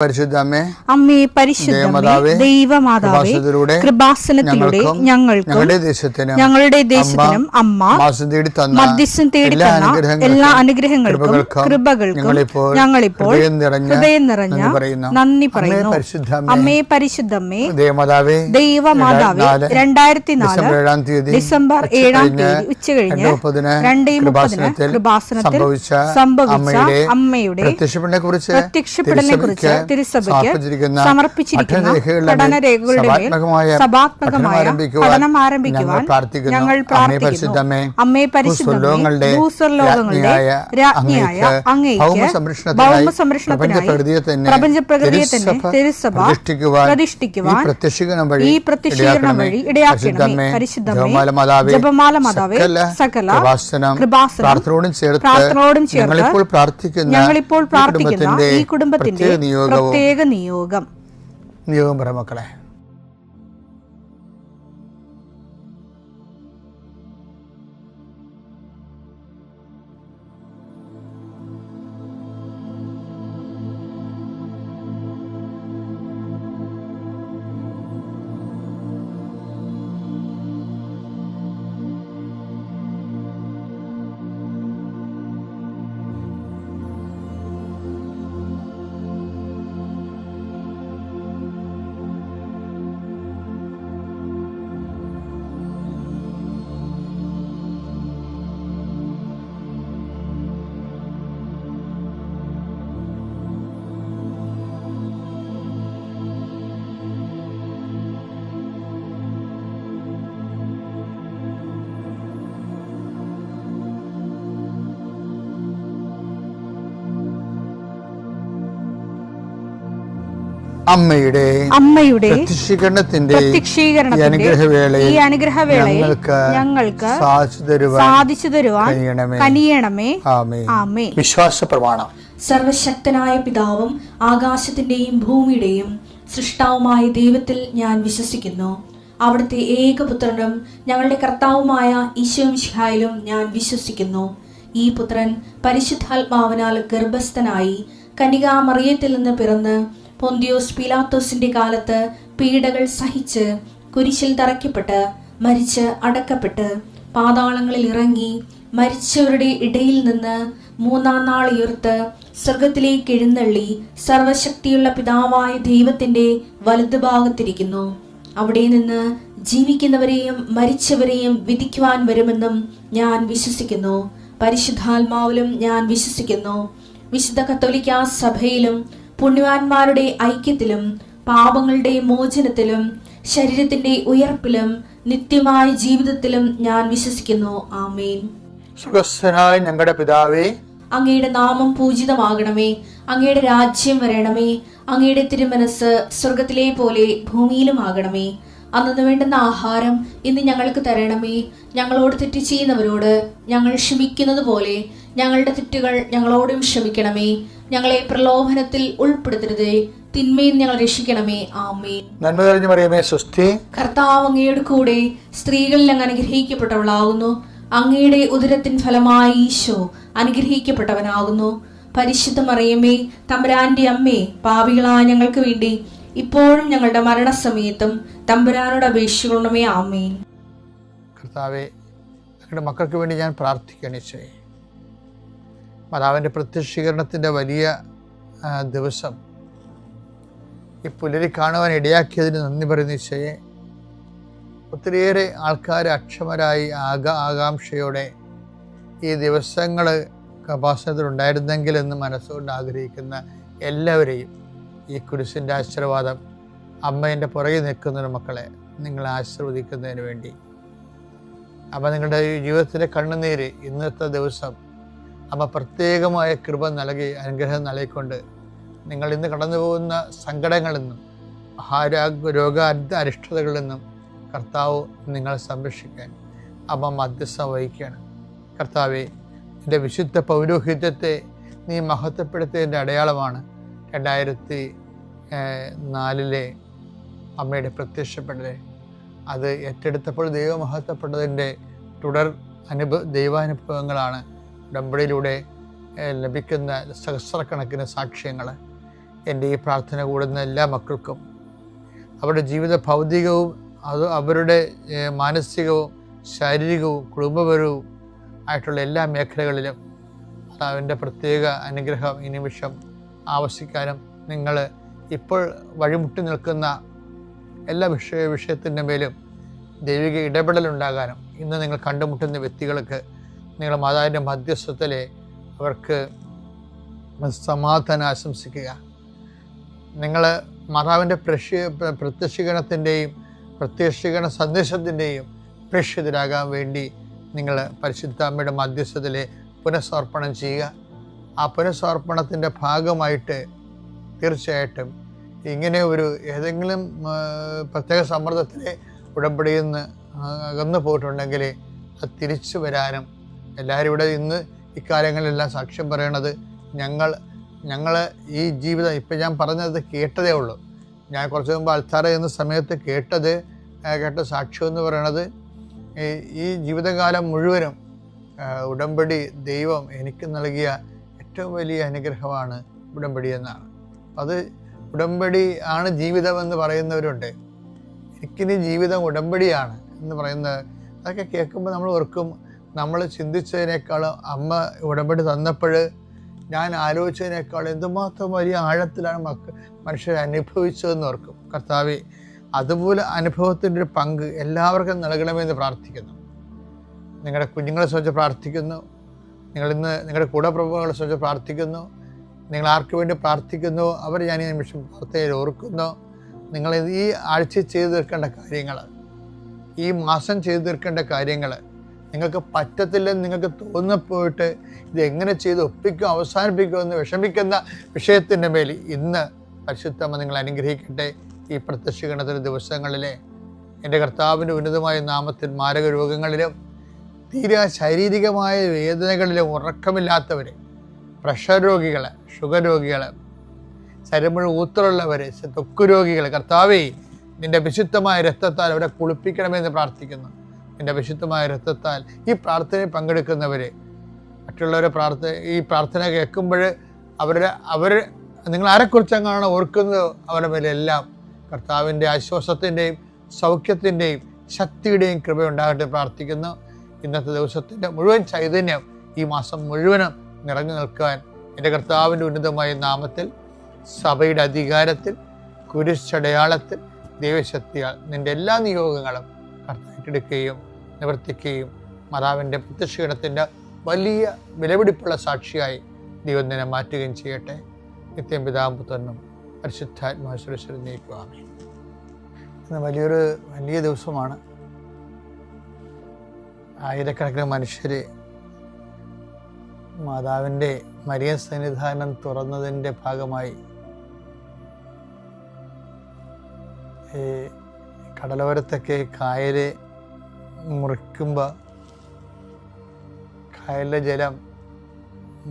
പരിശുദ്ധമേ, അമ്മേ പരിശുദ്ധമേ, ദൈവമാതാവേ, കൃപാസനത്തിലൂടെ ഞങ്ങളുടെ ദേശത്തിനും അമ്മ മധ്യസ്ഥം തേടി തന്ന എല്ലാ അനുഗ്രഹങ്ങൾക്കും കൃപകൾക്കും ഞങ്ങളിപ്പോൾ ഹൃദയം നിറഞ്ഞ നന്ദി പറയുന്നു. അമ്മേ പരിശുദ്ധമേ, ദൈവമാതാവേ, 2004 ഡിസംബർ 7 ഉച്ചകഴിഞ്ഞ് 2:30 കൃപാസനത്തിൽ സംഭവിച്ച അമ്മയുടെ പ്രത്യക്ഷപ്പെടലിനെ കുറിച്ച് തിരുസഭയ്ക്ക് സമർപ്പിച്ചിരിക്കുന്ന പഠനരേഖകളുടെ മേൽ സഭാത്മകമായ പഠനം ആരംഭിക്കുവാൻ ഞങ്ങൾ പ്രാർത്ഥിക്കുന്നു. അമ്മേ പരിശുദ്ധമേ, ഭൂസ്വർലോകങ്ങളുടെ രാജ്ഞിയായ അങ്ങേയ്ക്ക് ഭൗമസംരക്ഷണത്തിനായി പ്രപഞ്ചപ്രകൃതിയെ തന്നെ തിരുസഭ പ്രതിഷ്ഠിക്കുവാൻ ഈ പ്രത്യക്ഷീകരണം വഴി ഇടയാക്കണമേ. പരിശുദ്ധമേ, ജപമാല മാതാവേ, സകല കൃപാസനം പ്രാർത്ഥനയോടും ചേർത്ത് ഞങ്ങളിപ്പോൾ പ്രാർത്ഥിക്കുന്ന ഈ കുടുംബത്തിന്റെ പ്രത്യേക നിയോഗം പറ മക്കളെ. അമ്മയുടെ പ്രത്യക്ഷീകരണത്തിന്റെ ഈ അനുഗ്രഹവേളയിൽ ഞങ്ങൾക്ക് സാധിച്ചു തരുവാൻ കനിയണമേ. ആമേൻ. വിശ്വാസ പ്രമാണം. സർവശക്തനായ പിതാവും ആകാശത്തിന്റെയും ഭൂമിയുടെയും സൃഷ്ടാവുമായ ദൈവത്തിൽ ഞാൻ വിശ്വസിക്കുന്നു. അവിടുത്തെ ഏകപുത്രനും ഞങ്ങളുടെ കർത്താവുമായ ഈശോമിശിഹായിലും ഞാൻ വിശ്വസിക്കുന്നു. ഈ പുത്രൻ പരിശുദ്ധാത്മാവിനാൽ ഗർഭസ്ഥനായി കന്യകാമറിയത്തിൽ നിന്ന് പിറന്ന് പൊന്തിയോസ് പീലാത്തോസിന്റെ കാലത്ത് പീഡകൾ സഹിച്ച് കുരിശിൽ തറയ്ക്കപ്പെട്ട് മരിച്ച് അടക്കപ്പെട്ട് പാതാളങ്ങളിൽ ഇറങ്ങി മരിച്ചവരുടെ ഇടയിൽ നിന്ന് 3-ാം നാൾ ഉയർത്ത് സ്വർഗത്തിലേക്ക് എഴുന്നള്ളി സർവശക്തിയുള്ള പിതാവായ ദൈവത്തിന്റെ വലതുഭാഗത്തിരിക്കുന്നു. അവിടെ നിന്ന് ജീവിക്കുന്നവരെയും മരിച്ചവരെയും വിധിക്കുവാൻ വരുമെന്നും ഞാൻ വിശ്വസിക്കുന്നു. പരിശുദ്ധാത്മാവിലും ഞാൻ വിശ്വസിക്കുന്നു. വിശുദ്ധ കത്തോലിക്കാ സഭയിലും പുണ്യവാന്മാരുടെ ഐക്യത്തിലും പാപങ്ങളുടെ മോചനത്തിലും ശരീരത്തിന്റെ ഉയർപ്പിലും നിത്യമായ ജീവിതത്തിലും ഞാൻ വിശ്വസിക്കുന്നു. ആമേൻ. സുഖസ്ഥനായ ഞങ്ങളുടെ പിതാവേ, അങ്ങയുടെ നാമം പൂജിതമാകണമേ. അങ്ങയുടെ രാജ്യം വരണമേ. അങ്ങയുടെ തിരുമനസ് സ്വർഗത്തിലെ പോലെ ഭൂമിയിലും ആകണമേ. അന്നു വേണ്ടുന്ന ആഹാരം ഇന്ന് ഞങ്ങൾക്ക് തരണമേ. ഞങ്ങളോട് തെറ്റ് ചെയ്യുന്നവരോട് ഞങ്ങൾ ക്ഷമിക്കുന്നത് പോലെ ഞങ്ങളുടെ തെറ്റുകൾ ഞങ്ങളോടും ക്ഷമിക്കണമേ. ഞങ്ങളെ പ്രലോഭനത്തിൽ ഉൾപ്പെടുത്തരുതേ, തിന്മയിൽ ഞങ്ങൾ രക്ഷിക്കണമേ. ആമേൻ. നന്മ നിറഞ്ഞ മറിയമേ, സ്വസ്തി. കർത്താവ് അങ്ങയുടെ കൂടെ സ്ത്രീകളിൽ അങ്ങ് അനുഗ്രഹിക്കപ്പെട്ടവളാകുന്നു. അങ്ങയുടെ ഉദരത്തിൻ ഫലമായി ഈശോ അനുഗ്രഹിക്കപ്പെട്ടവനാകുന്നു. പരിശുദ്ധ മറിയമേ, തമ്പുരാന്റെ അമ്മേ, പാപികളായ ഞങ്ങൾക്ക് വേണ്ടി ഇപ്പോഴും ഞങ്ങളുടെ മരണസമയത്തും തമ്പുരാനോട് അപേക്ഷിക്കണമേ. ആമേൻ. കർത്താവേ, ഞങ്ങളുടെ മക്കൾക്ക് വേണ്ടി ഞാൻ പ്രാർത്ഥിക്കണേ. മാതാവിൻ്റെ പ്രത്യക്ഷീകരണത്തിൻ്റെ വലിയ ദിവസം ഈ പുലരി കാണുവാൻ ഇടയാക്കിയതിന് നന്ദി പറയുന്ന ഈശോയെ, ഒത്തിരിയേറെ ആൾക്കാർ അക്ഷമരായി ആകാംക്ഷയോടെ ഈ ദിവസങ്ങൾ കപാസനത്തിലുണ്ടായിരുന്നെങ്കിൽ എന്ന് മനസ്സുകൊണ്ട് ആഗ്രഹിക്കുന്ന എല്ലാവരെയും ഈ കുരിശിൻ്റെ ആശീർവാദം അമ്മേൻ്റെ പുറകെ നിൽക്കുന്ന മക്കളെ നിങ്ങളെ ആശീർവദിക്കുന്നതിന് വേണ്ടി, അപ്പം നിങ്ങളുടെ ജീവിതത്തിലെ കണ്ണുനീര് ഇന്നത്തെ ദിവസം അമ്മ പ്രത്യേകമായ കൃപ നൽകി അനുഗ്രഹം നൽകിക്കൊണ്ട് നിങ്ങൾ ഇന്ന് കടന്നു പോകുന്ന സങ്കടങ്ങളിൽ നിന്നും രോഗ അരിഷ്ടതകളിൽ നിന്നും കർത്താവ് നിങ്ങളെ സംരക്ഷിക്കാൻ അമ്മ മധ്യസ്ഥം വഹിക്കുകയാണ്. കർത്താവെ, എൻ്റെ വിശുദ്ധ പൗരോഹിത്യത്തെ നീ മഹത്വപ്പെടുത്തിയതിൻ്റെ അടയാളമാണ് 2004 അമ്മയുടെ പ്രത്യക്ഷപ്പെടൽ. അത് ഏറ്റെടുത്തപ്പോൾ ദൈവം മഹത്വപ്പെട്ടതിൻ്റെ തുടർ ദൈവാനുഭവങ്ങളാണ് ഉടമ്പടിയിലൂടെ ലഭിക്കുന്ന സഹസ്രക്കണക്കിന് സാക്ഷ്യങ്ങൾ. എൻ്റെ ഈ പ്രാർത്ഥന കൂടുന്ന എല്ലാ മക്കൾക്കും അവരുടെ ജീവിത ഭൗതികവും അവരുടെ മാനസികവും ശാരീരികവും കുടുംബപരവും ആയിട്ടുള്ള എല്ലാ മേഖലകളിലും കർത്താവിൻ്റെ പ്രത്യേക അനുഗ്രഹം ഈ നിമിഷം ആവശ്യിക്കാനും നിങ്ങൾ ഇപ്പോൾ വഴിമുട്ടി നിൽക്കുന്ന എല്ലാ വിഷയത്തിൻ്റെ മേലും ദൈവിക ഇടപെടലുണ്ടാകാനും ഇന്ന് നിങ്ങൾ കണ്ടുമുട്ടുന്ന വ്യക്തികൾക്ക് നിങ്ങളുടെ മാതാവിൻ്റെ മധ്യസ്ഥത്തിലെ അവർക്ക് സമാധാനം ആശംസിക്കുക. നിങ്ങൾ മാതാവിൻ്റെ പ്രത്യക്ഷീകരണത്തിൻ്റെയും പ്രത്യക്ഷീകരണ സന്ദേശത്തിൻ്റെയും പ്രേക്ഷിതരാകാൻ വേണ്ടി നിങ്ങൾ പരിശുദ്ധ അമ്മയുടെ മധ്യസ്ഥത്തിലെ പുനഃസമർപ്പണം ചെയ്യുക. ആ പുനഃസമർപ്പണത്തിൻ്റെ ഭാഗമായിട്ട് തീർച്ചയായിട്ടും ഇങ്ങനെ ഒരു ഏതെങ്കിലും പ്രത്യേക സമ്മർദ്ദത്തിലെ ഉടമ്പടിയിൽ നിന്ന് അകന്നു പോയിട്ടുണ്ടെങ്കിൽ അത് തിരിച്ചു വരാനും എല്ലാവരും ഇവിടെ ഇന്ന് ഇക്കാര്യങ്ങളിലെല്ലാം സാക്ഷ്യം പറയണത് ഞങ്ങൾ ഈ ജീവിതം ഇപ്പം ഞാൻ പറഞ്ഞത് കേട്ടതേ ഉള്ളൂ. ഞാൻ കുറച്ച് മുമ്പ് അൾത്താര എന്ന സമയത്ത് കേട്ട സാക്ഷ്യം എന്ന് പറയണത് ഈ ജീവിതകാലം മുഴുവനും ഉടമ്പടി ദൈവം എനിക്ക് നൽകിയ ഏറ്റവും വലിയ അനുഗ്രഹമാണ് ഉടമ്പടി എന്നാണ്. അത് ഉടമ്പടി ആണ് ജീവിതമെന്ന് പറയുന്നവരുണ്ട്. എനിക്കിനി ജീവിതം ഉടമ്പടിയാണ് എന്ന് പറയുന്നത് അതൊക്കെ കേൾക്കുമ്പോൾ നമ്മൾ ഓർക്കും, നമ്മൾ ചിന്തിച്ചതിനേക്കാളും അമ്മ ഉടമ്പടി തന്നപ്പോൾ ഞാൻ ആലോചിച്ചതിനേക്കാളും എന്തുമാത്രം വലിയ ആഴത്തിലാണ് മനുഷ്യർ അനുഭവിച്ചതെന്ന് ഓർക്കും. കർത്താവേ, അതുപോലെ അനുഭവത്തിൻ്റെ ഒരു പങ്ക് എല്ലാവർക്കും നൽകണമെന്ന് പ്രാർത്ഥിക്കുന്നു. നിങ്ങളുടെ കുഞ്ഞുങ്ങളെ സംബന്ധിച്ച് പ്രാർത്ഥിക്കുന്നു. നിങ്ങളിന്ന് നിങ്ങളുടെ കൂടപ്രഭുക്കളെ സംബന്ധിച്ച് പ്രാർത്ഥിക്കുന്നു. നിങ്ങൾ ആർക്ക് വേണ്ടി പ്രാർത്ഥിക്കുന്നു അവർ ഞാൻ ഈ നിമിഷം പ്രാർത്ഥനയിൽ ഓർക്കുന്നു. നിങ്ങൾ ഈ ആഴ്ച ചെയ്തു തീർക്കേണ്ട കാര്യങ്ങൾ, ഈ മാസം ചെയ്തു തീർക്കേണ്ട കാര്യങ്ങൾ നിങ്ങൾക്ക് പറ്റത്തില്ലെന്ന് നിങ്ങൾക്ക് തോന്നിപ്പോയിട്ട് ഇതെങ്ങനെ ചെയ്ത് ഒപ്പിക്കും അവസാനിപ്പിക്കുമെന്ന് വിഷമിക്കുന്ന വിഷയത്തിൻ്റെ മേൽ ഇന്ന് പരിശുദ്ധമ്മ നിങ്ങൾ അനുഗ്രഹിക്കട്ടെ. ഈ പ്രത്യക്ഷീകരണത്തിൻ്റെ ദിവസങ്ങളിലെ എൻ്റെ കർത്താവിൻ്റെ ഉന്നതമായ നാമത്തിൽ മാരക രോഗങ്ങളിലും തീരെ ശാരീരികമായ വേദനകളിലും ഉറക്കമില്ലാത്തവർ, പ്രഷർ രോഗികൾ, ഷുഗർ രോഗികൾ, ശരീരം മുഴുവൻ ഊത്തറുള്ളവർ, ത്വക്ക് രോഗികൾ, കർത്താവേ നിൻ്റെ വിശുദ്ധമായ രക്തത്താൽ അവരെ കുളിപ്പിക്കണമെന്ന് പ്രാർത്ഥിക്കുന്നു. നിൻ്റെ വിശുദ്ധമായ രക്തത്താൽ ഈ പ്രാർത്ഥനയിൽ പങ്കെടുക്കുന്നവർ മറ്റുള്ളവരെ ഈ പ്രാർത്ഥന കേൾക്കുമ്പോൾ അവർ നിങ്ങൾ ആരെക്കുറിച്ചങ്ങാണ് ഓർക്കുന്നത് അവരുടെ മേലെല്ലാം കർത്താവിൻ്റെ ആശ്വാസത്തിൻ്റെയും സൗഖ്യത്തിൻ്റെയും ശക്തിയുടെയും കൃപയുണ്ടാകട്ടെ പ്രാർത്ഥിക്കുന്നു. ഇന്നത്തെ ദിവസത്തിൻ്റെ മുഴുവൻ ചൈതന്യം ഈ മാസം മുഴുവനും നിറഞ്ഞു നിൽക്കാൻ എൻ്റെ കർത്താവിൻ്റെ ഉന്നതമായ നാമത്തിൽ സഭയുടെ അധികാരത്തിൽ കുരിശടയാളത്തിൽ ദൈവശക്തിയാൽ നിൻ്റെ എല്ലാ നിയോഗങ്ങളും കർത്താവിട്ടെടുക്കുകയും നിവർത്തിക്കുകയും മാതാവിൻ്റെ പ്രത്യക്ഷീകരണത്തിൻ്റെ വലിയ വിലപിടിപ്പുള്ള സാക്ഷിയായി ദൈവം നിന്നെ മാറ്റുകയും ചെയ്യട്ടെ. നിത്യം പിതാവും പുത്രനും പരിശുദ്ധാത്മാവിശ്വരശ്വരം നയിക്കുവാമേ. ഇന്ന് വലിയ ദിവസമാണ്. ആയിരക്കണക്കിന് മനുഷ്യർ മാതാവിൻ്റെ മരിയ സന്നിധാനം തുറന്നതിൻ്റെ ഭാഗമായി ഈ കടലോരത്തൊക്കെ കായൽ മുറിക്കുമ്പോൾ കായലിലെ ജലം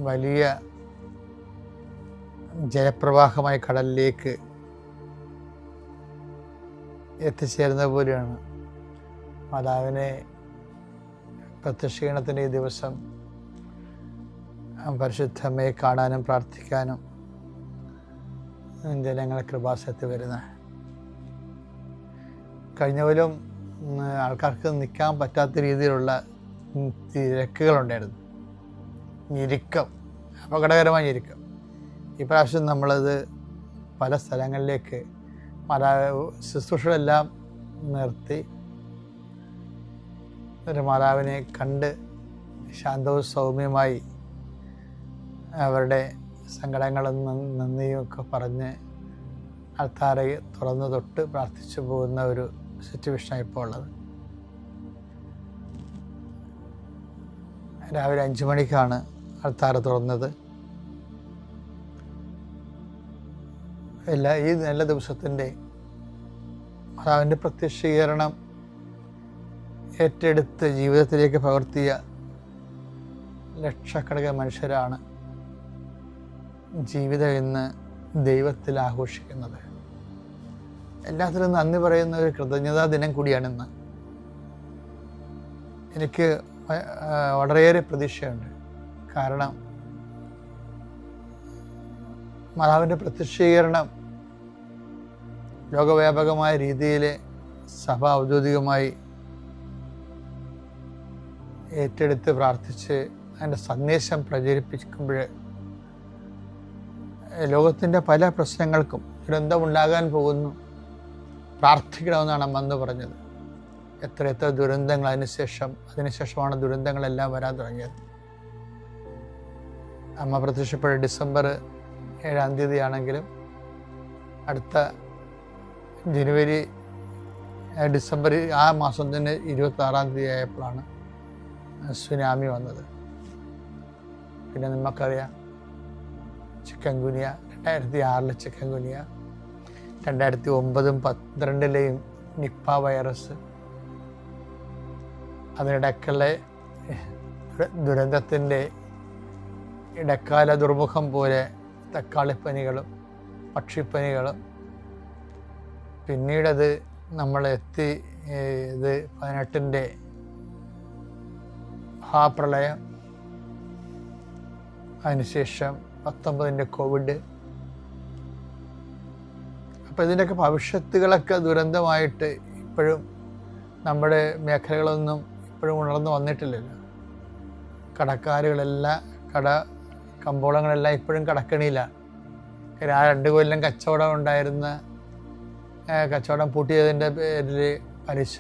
വലിയ ജലപ്രവാഹമായി കടലിലേക്ക് എത്തിച്ചേരുന്ന പോലെയാണ്. മാതാവിനെ പ്രത്യക്ഷീകരണത്തിൻ്റെ ഈ ദിവസം പരിശുദ്ധമ്മയെ കാണാനും പ്രാർത്ഥിക്കാനും ജനങ്ങളെ കൃപാസനത്തിൽ വരുന്ന കഴിഞ്ഞ പോലും ആൾക്കാർക്ക് നിൽക്കാൻ പറ്റാത്ത രീതിയിലുള്ള തിരക്കുകളുണ്ടായിരുന്നു. ഞെരുക്കം, അപകടകരമായ ഞെരുക്കം. ഇപ്രാവശ്യം നമ്മളത് പല സ്ഥലങ്ങളിലേക്ക് ശുശ്രൂഷകളെല്ലാം നിർത്തി ഒരു മാതാവിനെ കണ്ട് ശാന്തവും സൗമ്യമായി അവരുടെ സങ്കടങ്ങളും നന്ദിയും ഒക്കെ പറഞ്ഞ് ആൾത്താര തുറന്നു തൊട്ട് പ്രാർത്ഥിച്ചു പോകുന്ന ഒരു സിറ്റുവേഷനാണ് ഇപ്പോൾ ഉള്ളത്. രാവിലെ 5 മണിക്കാണ് ആൾത്താര തുറന്നത്. ഈ നല്ല ദിവസത്തിൻ്റെ മാതാവിൻ്റെ പ്രത്യക്ഷീകരണം ഏറ്റെടുത്ത് ജീവിതത്തിലേക്ക് പകർത്തിയ ലക്ഷക്കണക്കിന് മനുഷ്യരാണ് ജീവിതം ഇന്ന് ദൈവത്തിൽ ആഘോഷിക്കുന്നത്. എല്ലാത്തിനും നന്ദി പറയുന്ന ഒരു കൃതജ്ഞതാ ദിനം കൂടിയാണിന്ന്. എനിക്ക് വളരെയേറെ പ്രതീക്ഷയുണ്ട്. കാരണം മാതാവിൻ്റെ പ്രത്യക്ഷീകരണം ലോകവ്യാപകമായ രീതിയിൽ സഭ ഔദ്യോഗികമായി ഏറ്റെടുത്ത് പ്രാർത്ഥിച്ച് അതിൻ്റെ സന്ദേശം പ്രചരിപ്പിക്കുമ്പോൾ ലോകത്തിൻ്റെ പല പ്രശ്നങ്ങൾക്കും ദുരന്തമുണ്ടാകാൻ പോകുന്നു, പ്രാർത്ഥിക്കണമെന്നാണ് അമ്മ അന്ന് പറഞ്ഞത്. എത്ര ദുരന്തങ്ങൾ അതിനുശേഷമാണ് ദുരന്തങ്ങളെല്ലാം വരാൻ തുടങ്ങിയത്. അമ്മ പ്രത്യക്ഷപ്പെട്ട ഡിസംബർ 7-ാം തീയതി ആണെങ്കിലും അടുത്ത ഡിസംബർ ആ മാസം തന്നെ 26-ാം തീയതി ആയപ്പോഴാണ് സുനാമി വന്നത്. പിന്നെ നമുക്കറിയാം ചിക്കൻ ഗുനിയ, 2006 ചിക്കൻ ഗുനിയ, 2009-12 നിപ്പ വൈറസ്, അതിനിടയ്ക്കുള്ള ദുരന്തത്തിൻ്റെ ഇടക്കാല ദുർമുഖം പോലെ തക്കാളിപ്പനികളും പക്ഷിപ്പനികളും, പിന്നീടത് നമ്മളെത്തി ഇത് 18 മഹാപ്രളയം, അതിനുശേഷം 19 കോവിഡ്. അപ്പോൾ ഇതിൻ്റെയൊക്കെ ഭവിഷ്യത്തുകളൊക്കെ ദുരന്തമായിട്ട് ഇപ്പോഴും നമ്മുടെ മേഖലകളൊന്നും ഇപ്പോഴും ഉണർന്നു വന്നിട്ടില്ലല്ലോ. കടക്കാരുകളെല്ലാം കമ്പോളങ്ങളെല്ലാം ഇപ്പോഴും കടക്കണിയില്ല. ആ 2 കൊല്ലം കച്ചവടം ഉണ്ടായിരുന്ന കച്ചവടം പൂട്ടിയതിൻ്റെ പേരിൽ പലിശ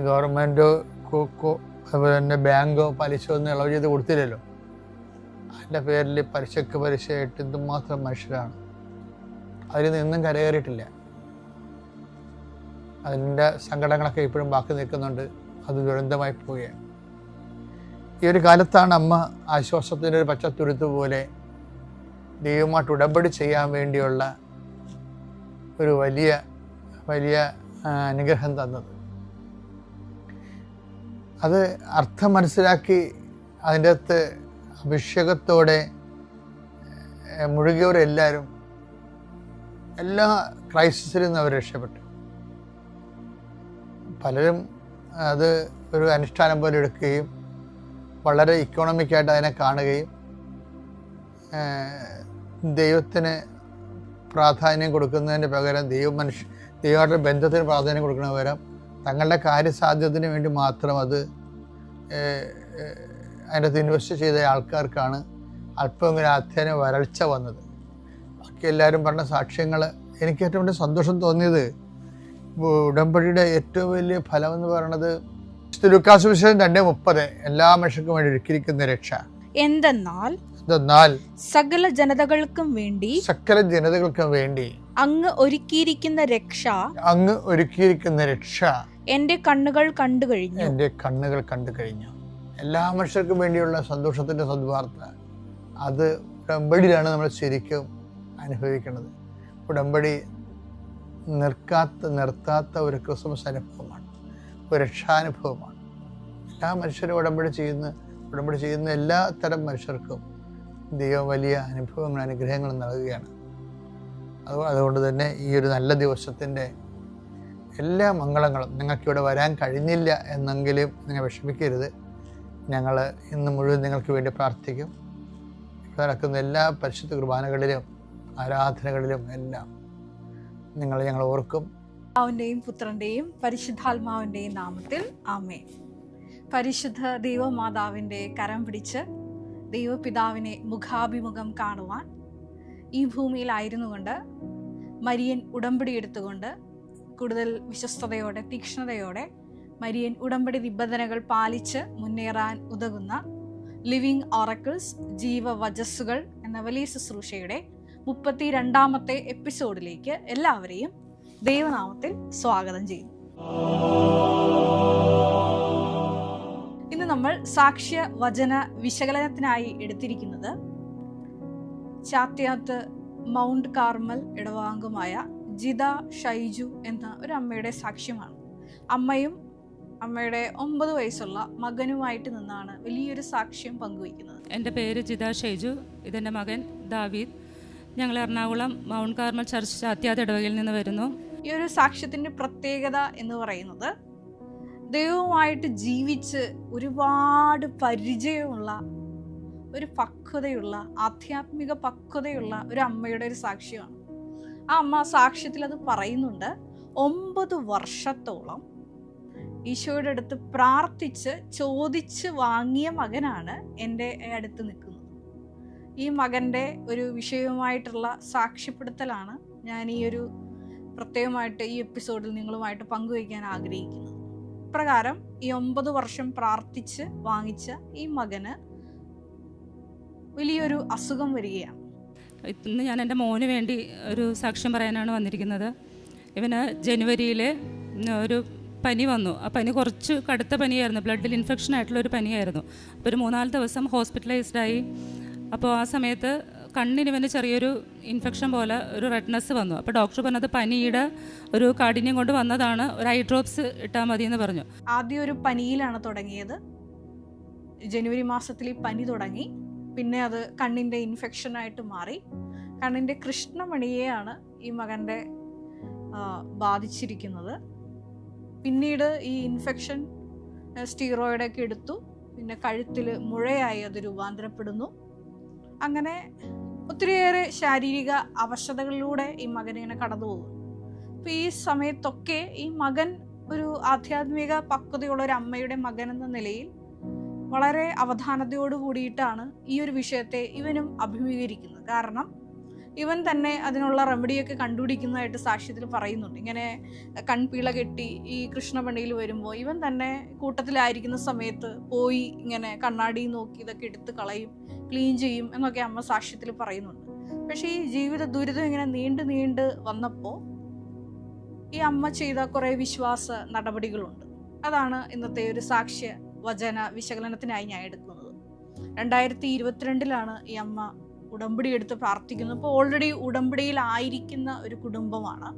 ഗവൺമെൻറ്റോ അതുപോലെ തന്നെ ബാങ്കോ പലിശ ഒന്നും ഇളവ് ചെയ്ത് കൊടുത്തില്ലല്ലോ. അതിൻ്റെ പേരിൽ പലിശക്ക് പലിശയായിട്ട് എന്തുമാത്രം മനുഷ്യരാണ്. അതിൽ നിന്നും കരകയറിയിട്ടില്ല. അതിൻ്റെ സങ്കടങ്ങളൊക്കെ ഇപ്പോഴും ബാക്കി നിൽക്കുന്നുണ്ട്. അത് ദുരന്തമായി പോവുകയാണ്. ഈ ഒരു കാലത്താണ് അമ്മ ആശ്വാസത്തിൻ്റെ ഒരു പച്ചത്തുരുത്ത് പോലെ ദൈവമായിട്ട് ഉടമ്പടി ചെയ്യാൻ വേണ്ടിയുള്ള ഒരു വലിയ അനുഗ്രഹം തന്നത്. അത് അർത്ഥം മനസ്സിലാക്കി അതിൻ്റെ അകത്ത് അഭിഷേകത്തോടെ മുഴുകിയവരെല്ലാവരും എല്ലാ ക്രൈസിസിൽ നിന്ന് അവർ രക്ഷപ്പെട്ടു. പലരും അത് ഒരു അനുഷ്ഠാനം പോലെ എടുക്കുകയും വളരെ ഇക്കോണമിക്കായിട്ട് അതിനെ കാണുകയും ദൈവത്തിന് പ്രാധാന്യം കൊടുക്കുന്നതിന് പകരം ദൈവമായിട്ടുള്ള ബന്ധത്തിന് പ്രാധാന്യം കൊടുക്കുന്നതിന് പകരം തങ്ങളുടെ കാര്യസാധ്യത്തിന് വേണ്ടി മാത്രം അത് അതിൻ്റെ അകത്ത് ഇൻവെസ്റ്റ് ചെയ്ത ആൾക്കാർക്കാണ് അല്പമെങ്കിലും അധ്യയനം വരൾച്ച വന്നത്. ബാക്കി എല്ലാവരും പറഞ്ഞ സാക്ഷ്യങ്ങൾ എനിക്ക് ഏറ്റവും വലിയ സന്തോഷം തോന്നിയത് ഉടമ്പടിയുടെ ഏറ്റവും വലിയ ഫലം എന്ന് പറയുന്നത് ലൂക്കാസ് വിശേഷം 2:30 എല്ലാ മനുഷ്യർക്കും വേണ്ടി ഒരുക്കിയിരിക്കുന്ന രക്ഷ എന്തെന്നാൽ സകല ജനതകൾക്കും വേണ്ടി അങ്ങ് ഒരുക്കിയിരിക്കുന്ന രക്ഷ എന്റെ കണ്ണുകൾ കണ്ടു കഴിഞ്ഞു. എല്ലാ മനുഷ്യർക്കും വേണ്ടിയുള്ള സന്തോഷത്തിന്റെ സദ്വാർത്ത അത് ഉടമ്പടിയിലാണ് നമ്മൾ ശരിക്കും അനുഭവിക്കുന്നത്. ഉടമ്പടി നിർത്താത്ത ഒരു ക്രിസ്മസ് അനുഭവമാണ്, ഒരു രക്ഷാനുഭവമാണ്. എല്ലാ മനുഷ്യരും ഉടമ്പടി ചെയ്യുന്ന എല്ലാ തരം മനുഷ്യർക്കും ദൈവം വലിയ അനുഭവങ്ങളും അനുഗ്രഹങ്ങളും നൽകുകയാണ്. അതുകൊണ്ട് തന്നെ ഈ ഒരു നല്ല ദിവസത്തിൻ്റെ എല്ലാ മംഗളങ്ങളും, നിങ്ങൾക്കിവിടെ വരാൻ കഴിഞ്ഞില്ല എന്നെങ്കിലും നിങ്ങൾ വിഷമിക്കരുത്. ഞങ്ങൾ ഇന്ന് മുഴുവൻ നിങ്ങൾക്ക് വേണ്ടി പ്രാർത്ഥിക്കും. ഇവിടെ നടക്കുന്ന എല്ലാ പരിശുദ്ധ കുർബാനകളിലും ആരാധനകളിലും എല്ലാം ഞങ്ങൾ ഓർക്കും. പിതാവിന്റെയും പുത്രന്റെയും പരിശുദ്ധാത്മാവിന്റെയും നാമത്തിൽ ആമേൻ. പരിശുദ്ധ ദൈവമാതാവിൻ്റെ കരം പിടിച്ച് ദൈവപിതാവിനെ മുഖാഭിമുഖം കാണുവാൻ ഈ ഭൂമിയിലായിരുന്നു കൊണ്ട് മരിയൻ ഉടമ്പടി എടുത്തുകൊണ്ട് കൂടുതൽ വിശ്വസ്തയോടെ തീക്ഷ്ണതയോടെ മരിയൻ ഉടമ്പടി നിബന്ധനകൾ പാലിച്ച് മുന്നേറാൻ ഉതകുന്ന ലിവിങ് ഓറക്കിൾസ് ജീവവചസ്സുകൾ എന്ന വലിയ ശുശ്രൂഷയുടെ 32ാമത്തെ എപ്പിസോഡിലേക്ക് എല്ലാവരെയും ദൈവനാമത്തിൽ സ്വാഗതം ചെയ്യുന്നു. ഇന്ന് നമ്മൾ സാക്ഷ്യ വചന വിശകലനത്തിനായി എടുത്തിരിക്കുന്നത് ചാത്യാത്ത് മൗണ്ട് കാർമൽ ഇടവാംഗമായ ജിത ഷൈജു എന്ന ഒരു അമ്മയുടെ സാക്ഷ്യമാണ്. അമ്മയും അമ്മയുടെ 9 വയസ്സുള്ള മകനുമായിട്ട് നിന്നാണ് വലിയൊരു സാക്ഷ്യം പങ്കുവയ്ക്കുന്നത്. എൻ്റെ പേര് ജിത ഷൈജു, ഇതെൻ്റെ മകൻ ദാവീദ്. ഞങ്ങൾ Ernakulam mount Carmel church Chathyath ഇടവകയിൽ നിന്ന് വരുന്നു. ഈ ഒരു സാക്ഷ്യത്തിൻ്റെ പ്രത്യേകത എന്ന് പറയുന്നത് ദൈവവുമായിട്ട് ജീവിച്ച് ഒരുപാട് പരിചയമുള്ള ഒരു പക്വതയുള്ള, ആധ്യാത്മിക പക്വതയുള്ള ഒരു അമ്മയുടെ ഒരു സാക്ഷ്യമാണ്. ആ അമ്മ സാക്ഷ്യത്തിൽ അത് പറയുന്നുണ്ട്. 9 വർഷത്തോളം ഈശോയുടെ അടുത്ത് പ്രാർത്ഥിച്ച് ചോദിച്ച് വാങ്ങിയ മകനാണ് എൻ്റെ അടുത്ത് നിൽക്കുന്നത്. ഈ മകൻ്റെ ഒരു വിഷയവുമായിട്ടുള്ള സാക്ഷ്യപ്പെടുത്തലാണ് ഞാൻ ഈ ഒരു പ്രത്യേകമായിട്ട് ഈ എപ്പിസോഡിൽ നിങ്ങളുമായിട്ട് പങ്കുവയ്ക്കാൻ ആഗ്രഹിക്കുന്നത്. പ്രകാരം ഈ 9 വർഷം പ്രാർത്ഥിച്ച് വാങ്ങിച്ച ഈ മകന് വലിയൊരു അസുഖം വരികയാണ്. ഇന്ന് ഞാൻ എൻ്റെ മോന് വേണ്ടി ഒരു സാക്ഷ്യം പറയാനാണ് വന്നിരിക്കുന്നത്. ഇവന് ജനുവരിയിൽ ഒരു പനി വന്നു. ആ പനി കുറച്ച് കടുത്ത പനിയായിരുന്നു, ബ്ലഡിൽ ഇൻഫെക്ഷൻ ആയിട്ടുള്ള ഒരു പനിയായിരുന്നു. അപ്പോൾ ഒരു 3-4 ദിവസം ഹോസ്പിറ്റലൈസ്ഡായി. അപ്പോൾ ആ സമയത്ത് കണ്ണിന് ഇവന് ചെറിയൊരു ഇൻഫെക്ഷൻ പോലെ ഒരു റെഡ്നെസ് വന്നു. അപ്പോൾ ഡോക്ടർ പറഞ്ഞത് പനിയുടെ ഒരു കാഠിന്യം കൊണ്ട് വന്നതാണ്, ഒരു ഐ ഡ്രോപ്സ് ഇട്ടാൽ മതി എന്ന് പറഞ്ഞു. ആദ്യം ഒരു പനിയിലാണ് തുടങ്ങിയത്. ജനുവരി മാസത്തിൽ ഈ പനി തുടങ്ങി. പിന്നെ അത് കണ്ണിൻ്റെ ഇൻഫെക്ഷനായിട്ട് മാറി. കണ്ണിൻ്റെ കൃഷ്ണമണിയെയാണ് ഈ മകൻ്റെ ബാധിച്ചിരിക്കുന്നത്. പിന്നീട് ഈ ഇൻഫെക്ഷൻ സ്റ്റീറോയിഡൊക്കെ എടുത്തു. പിന്നെ കഴുത്തിൽ മുഴയായി അത് രൂപാന്തരപ്പെടുന്നു. അങ്ങനെ ഒത്തിരിയേറെ ശാരീരിക അവശതകളിലൂടെ ഈ മകൻ ഇങ്ങനെ കടന്നു പോകും. അപ്പോൾ ഈ സമയത്തൊക്കെ ഈ മകൻ ഒരു ആധ്യാത്മിക പക്വതയുള്ള ഒരു അമ്മയുടെ മകൻ എന്ന നിലയിൽ വളരെ അവധാനതയോട് കൂടിയിട്ടാണ് ഈ ഒരു വിഷയത്തെ ഇവനും അഭിമുഖീകരിക്കുന്നത്. കാരണം ഇവൻ തന്നെ അതിനുള്ള റെമഡിയൊക്കെ കണ്ടുപിടിക്കുന്നതായിട്ട് സാക്ഷ്യത്തിൽ പറയുന്നുണ്ട്. ഇങ്ങനെ കൺപീള കെട്ടി ഈ കൃഷ്ണമണിയിൽ വരുമ്പോൾ ഇവൻ തന്നെ കൂട്ടത്തിലായിരിക്കുന്ന സമയത്ത് പോയി ഇങ്ങനെ കണ്ണാടി നോക്കി ഇതൊക്കെ എടുത്ത് കളയും, ക്ലീൻ ചെയ്യും എന്നൊക്കെ അമ്മ സാക്ഷ്യത്തിൽ പറയുന്നുണ്ട്. പക്ഷേ ഈ ജീവിത ദുരിതം ഇങ്ങനെ നീണ്ട് വന്നപ്പോൾ ഈ അമ്മ ചെയ്ത കുറേ വിശ്വാസ നടപടികളുണ്ട്. അതാണ് ഇന്നത്തെ ഒരു സാക്ഷ്യ വചന വിശകലനത്തിനായി ഞാൻ എടുക്കുന്നത്. 2022 ഈ അമ്മ ഉടമ്പടി എടുത്ത് പ്രാർത്ഥിക്കുന്നു. ഇപ്പോൾ ഓൾറെഡി ഉടമ്പടിയിലായിരിക്കുന്ന ഒരു കുടുംബമാണ്.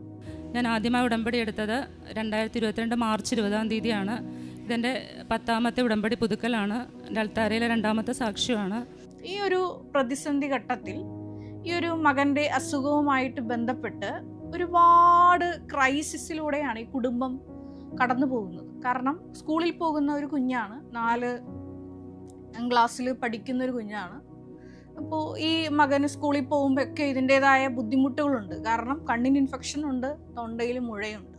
ഞാൻ ആദ്യമായി ഉടമ്പടി എടുത്തത് 2022 മാർച്ച് 20 ഇതെൻ്റെ 10ാമത്തെ ഉടമ്പടി പുതുക്കലാണ്. എൻ്റെ അൾത്താരയിലെ 2ാമത്തെ സാക്ഷ്യമാണ്. ഈ ഒരു പ്രതിസന്ധി ഘട്ടത്തിൽ ഈ ഒരു മകൻ്റെ അസുഖവുമായിട്ട് ബന്ധപ്പെട്ട് ഒരുപാട് ക്രൈസിസിലൂടെയാണ് ഈ കുടുംബം കടന്നു പോകുന്നത്. കാരണം സ്കൂളിൽ പോകുന്ന ഒരു കുഞ്ഞാണ്, 4ാം ക്ലാസ്സിൽ പഠിക്കുന്ന ഒരു കുഞ്ഞാണ്. അപ്പോൾ ഈ മകന് സ്കൂളിൽ പോകുമ്പോഴൊക്കെ ഇതിൻ്റെതായ ബുദ്ധിമുട്ടുകളുണ്ട്. കാരണം കണ്ണിന് ഇൻഫെക്ഷൻ ഉണ്ട്, തൊണ്ടയിൽ മുഴയുണ്ട്.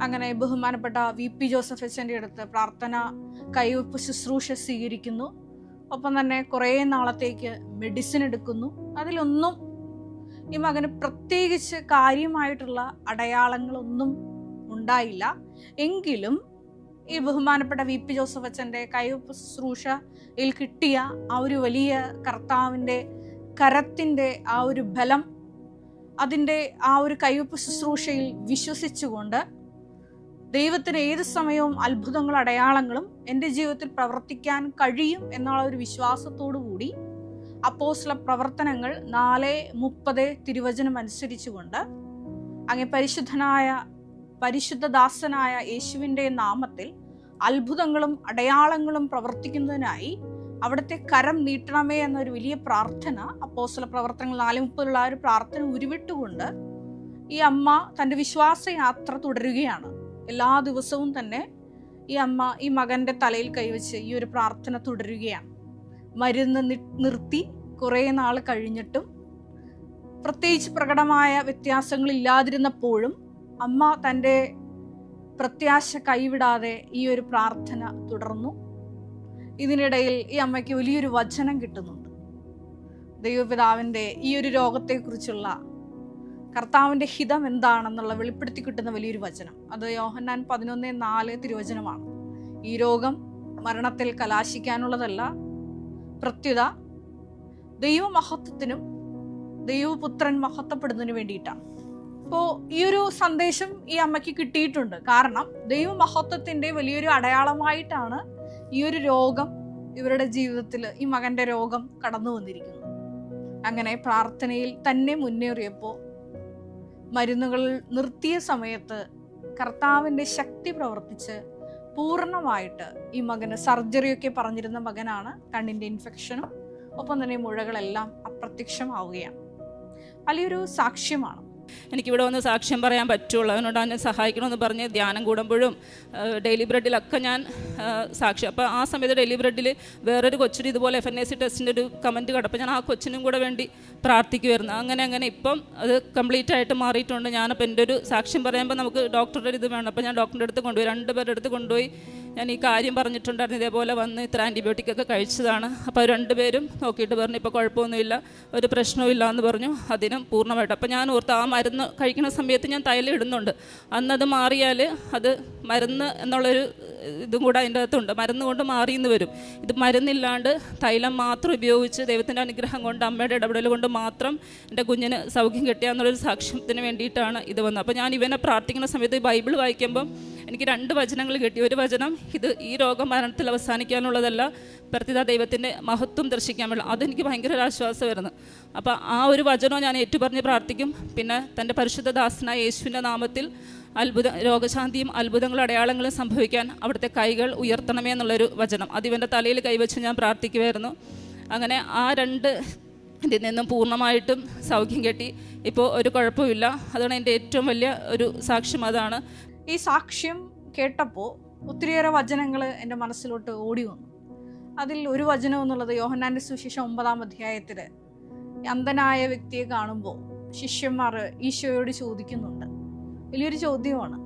അങ്ങനെ ബഹുമാനപ്പെട്ട VP ജോസഫ് അച്ഛൻ്റെ അടുത്ത് പ്രാർത്ഥന കൈവയ്പ്പ് ശുശ്രൂഷ സ്വീകരിക്കുന്നു. ഒപ്പം തന്നെ കുറേ നാളത്തേക്ക് മെഡിസിൻ എടുക്കുന്നു. അതിലൊന്നും ഈ മകന് പ്രത്യേകിച്ച് കാര്യമായിട്ടുള്ള അടയാളങ്ങളൊന്നും ഉണ്ടായില്ല. എങ്കിലും ഈ ബഹുമാനപ്പെട്ട VP ജോസഫ് അച്ഛൻ്റെ കൈവയ്പ്പ് ശുശ്രൂഷയിൽ കിട്ടിയ ആ ഒരു വലിയ കർത്താവിൻ്റെ കരത്തിൻ്റെ ആ ഒരു ബലം, അതിൻ്റെ ആ ഒരു കൈവയ്പ്പ് ശുശ്രൂഷയിൽ വിശ്വസിച്ചുകൊണ്ട് ദൈവത്തിന് ഏത് സമയവും അത്ഭുതങ്ങളും അടയാളങ്ങളും എൻ്റെ ജീവിതത്തിൽ പ്രവർത്തിക്കാൻ കഴിയും എന്നുള്ള ഒരു വിശ്വാസത്തോടു കൂടി അപ്പോസ്തല പ്രവർത്തനങ്ങൾ 4:30 തിരുവചനം അനുസരിച്ചുകൊണ്ട് അങ്ങേ പരിശുദ്ധദാസനായ യേശുവിൻ്റെ നാമത്തിൽ അത്ഭുതങ്ങളും അടയാളങ്ങളും പ്രവർത്തിക്കുന്നതിനായി അവിടുത്തെ കരം നീട്ടണമേ എന്നൊരു വലിയ പ്രാർത്ഥന അപ്പോസ്തല പ്രവർത്തനങ്ങൾ 4:30 ഒരു പ്രാർത്ഥന ഉരുവിട്ടുകൊണ്ട് ഈ അമ്മ തൻ്റെ വിശ്വാസയാത്ര തുടരുകയാണ്. എല്ലാ ദിവസവും തന്നെ ഈ അമ്മ ഈ മകൻ്റെ തലയിൽ കൈവച്ച് ഈ ഒരു പ്രാർത്ഥന തുടരുകയാണ്. മരുന്ന് നിർത്തി കുറേ നാൾ കഴിഞ്ഞിട്ടും പ്രത്യേകിച്ച് പ്രകടമായ വ്യത്യാസങ്ങളില്ലാതിരുന്നപ്പോഴും അമ്മ തൻ്റെ പ്രത്യാശ കൈവിടാതെ ഈ ഒരു പ്രാർത്ഥന തുടർന്നു. ഇതിനിടയിൽ ഈ അമ്മയ്ക്ക് വലിയൊരു വചനം കിട്ടുന്നുണ്ട്. ദൈവപിതാവിൻ്റെ ഈ ഒരു രോഗത്തെക്കുറിച്ചുള്ള കർത്താവിൻ്റെ ഹിതം എന്താണെന്നുള്ള വെളിപ്പെടുത്തി കിട്ടുന്ന വലിയൊരു വചനം. അത് യോഹന്നാൻ 11:4 തിരുവചനമാണ്. ഈ രോഗം മരണത്തിൽ കലാശിക്കാനുള്ളതല്ല, പ്രത്യുത ദൈവമഹത്വത്തിനും ദൈവപുത്രൻ മഹത്വപ്പെടുന്നതിന് വേണ്ടിയിട്ടാണ്. അപ്പോൾ ഈ ഒരു സന്ദേശം ഈ അമ്മയ്ക്ക് കിട്ടിയിട്ടുണ്ട്. കാരണം ദൈവമഹത്വത്തിൻ്റെ വലിയൊരു അടയാളമായിട്ടാണ് ഈ ഒരു രോഗം ഇവരുടെ ജീവിതത്തിൽ, ഈ മകൻ്റെ രോഗം കടന്നു വന്നിരിക്കുന്നത്. അങ്ങനെ പ്രാർത്ഥനയിൽ തന്നെ മുന്നേറിയപ്പോൾ മരുന്നുകൾ നിർത്തിയ സമയത്ത് കർത്താവിൻ്റെ ശക്തി പ്രവർത്തിച്ച് പൂർണ്ണമായിട്ട് ഈ മകന് സർജറിയൊക്കെ പറഞ്ഞിരുന്ന മകനാണ്. കണ്ണിൻ്റെ ഇൻഫെക്ഷനും ഒപ്പം തന്നെ മുഴകളെല്ലാം അപ്രത്യക്ഷമാവുകയാണ്. വലിയൊരു സാക്ഷ്യമാണ്. എനിക്കിവിടെ വന്ന് സാക്ഷ്യം പറയാൻ പറ്റുള്ളൂ, അതിനോട് എന്നെ സഹായിക്കണമെന്ന് പറഞ്ഞ് ധ്യാനം കൂടുമ്പോഴും ഡെയിലി ബ്രെഡിലൊക്കെ ഞാൻ സാക്ഷ്യം. അപ്പോൾ ആ സമയത്ത് ഡെയിലി ബ്രെഡിൽ വേറൊരു കൊച്ചിന് ഇതുപോലെ FNAC ടെസ്റ്റിൻ്റെ ഒരു കമൻറ്റ് കണ്ടപ്പോൾ ഞാൻ ആ കൊച്ചിനും കൂടെ വേണ്ടി പ്രാർത്ഥിക്കുമായിരുന്നു. അങ്ങനെ ഇപ്പം അത് കംപ്ലീറ്റ് ആയിട്ട് മാറിയിട്ടുണ്ട്. ഞാനപ്പോൾ എൻ്റെ ഒരു സാക്ഷ്യം പറയുമ്പോൾ നമുക്ക് ഡോക്ടറുടെ ഇത് വേണം. അപ്പോൾ ഞാൻ ഡോക്ടറുടെ അടുത്ത് കൊണ്ടുപോയി, 2 പേരുടെ അടുത്ത് കൊണ്ടുപോയി ഞാൻ ഈ കാര്യം പറഞ്ഞിട്ടുണ്ടായിരുന്നു, ഇതേപോലെ വന്ന് ഇത്ര ആൻറ്റിബയോട്ടിക്കൊക്കെ കഴിച്ചതാണ്. അപ്പോൾ 2 പേരും നോക്കിയിട്ട് പറഞ്ഞു ഇപ്പോൾ കുഴപ്പമൊന്നുമില്ല, ഒരു പ്രശ്നവുമില്ല എന്ന് പറഞ്ഞു. അതിനും പൂർണ്ണമായിട്ട് അപ്പോൾ ഞാൻ ഓർത്ത് ആ മരുന്ന് കഴിക്കുന്ന സമയത്ത് ഞാൻ തൈലം ഇടുന്നുണ്ട്, അന്നത് മാറിയാൽ അത് മരുന്ന് എന്നുള്ളൊരു ഇതും കൂടെ അതിൻ്റെ അകത്തുണ്ട്, മരുന്ന് കൊണ്ട് മാറിയെന്ന് വരും. ഇത് മരുന്നില്ലാണ്ട് തൈലം മാത്രം ഉപയോഗിച്ച് ദൈവത്തിൻ്റെ അനുഗ്രഹം കൊണ്ട് അമ്മയുടെ ഇടപെടൽ കൊണ്ട് മാത്രം എൻ്റെ കുഞ്ഞിന് സൗഖ്യം കിട്ടുക എന്നുള്ളൊരു സാക്ഷ്യത്തിന് വേണ്ടിയിട്ടാണ് ഇത് വന്നത്. അപ്പോൾ ഞാൻ ഇവനെ പ്രാർത്ഥിക്കുന്ന സമയത്ത് ബൈബിൾ വായിക്കുമ്പം എനിക്ക് 2 വചനങ്ങൾ കിട്ടി. ഒരു വചനം, ഇത് ഈ രോഗം മരണത്തിൽ അവസാനിക്കാനുള്ളതല്ല, പ്രത്യേക ദൈവത്തിൻ്റെ മഹത്വം ദർശിക്കാൻ വേണ്ടി. അതെനിക്ക് ഭയങ്കര ഒരു ആശ്വാസമായിരുന്നു. അപ്പോൾ ആ ഒരു വചനവും ഞാൻ ഏറ്റുപറഞ്ഞ് പ്രാർത്ഥിക്കും. പിന്നെ തൻ്റെ പരിശുദ്ധ ദാസനായ യേശുവിൻ്റെ നാമത്തിൽ രോഗശാന്തിയും അത്ഭുതങ്ങളും അടയാളങ്ങളും സംഭവിക്കാൻ അവിടുത്തെ കൈകൾ ഉയർത്തണമേ എന്നുള്ളൊരു വചനം, അതിവൻ്റെ തലയിൽ കൈവച്ച് ഞാൻ പ്രാർത്ഥിക്കുമായിരുന്നു. അങ്ങനെ ആ 2 ഇതിൽ നിന്നും പൂർണ്ണമായിട്ടും സൗഖ്യം കിട്ടി. ഇപ്പോൾ ഒരു കുഴപ്പമില്ല. അതാണ് എൻ്റെ ഏറ്റവും വലിയ ഒരു സാക്ഷ്യം. അതാണ് ഈ സാക്ഷ്യം കേട്ടപ്പോൾ ഒത്തിരിയേറെ വചനങ്ങൾ എൻ്റെ മനസ്സിലോട്ട് ഓടി വന്നു. അതിൽ ഒരു വചനം എന്നുള്ളത് യോഹന്നാൻ്റെ സുവിശേഷം 9-ാം അധ്യായത്തിൽ അന്ധനായ വ്യക്തിയെ കാണുമ്പോൾ ശിഷ്യന്മാർ ഈശോയോട് ചോദിക്കുന്നുണ്ട്, വലിയൊരു ചോദ്യമാണ്,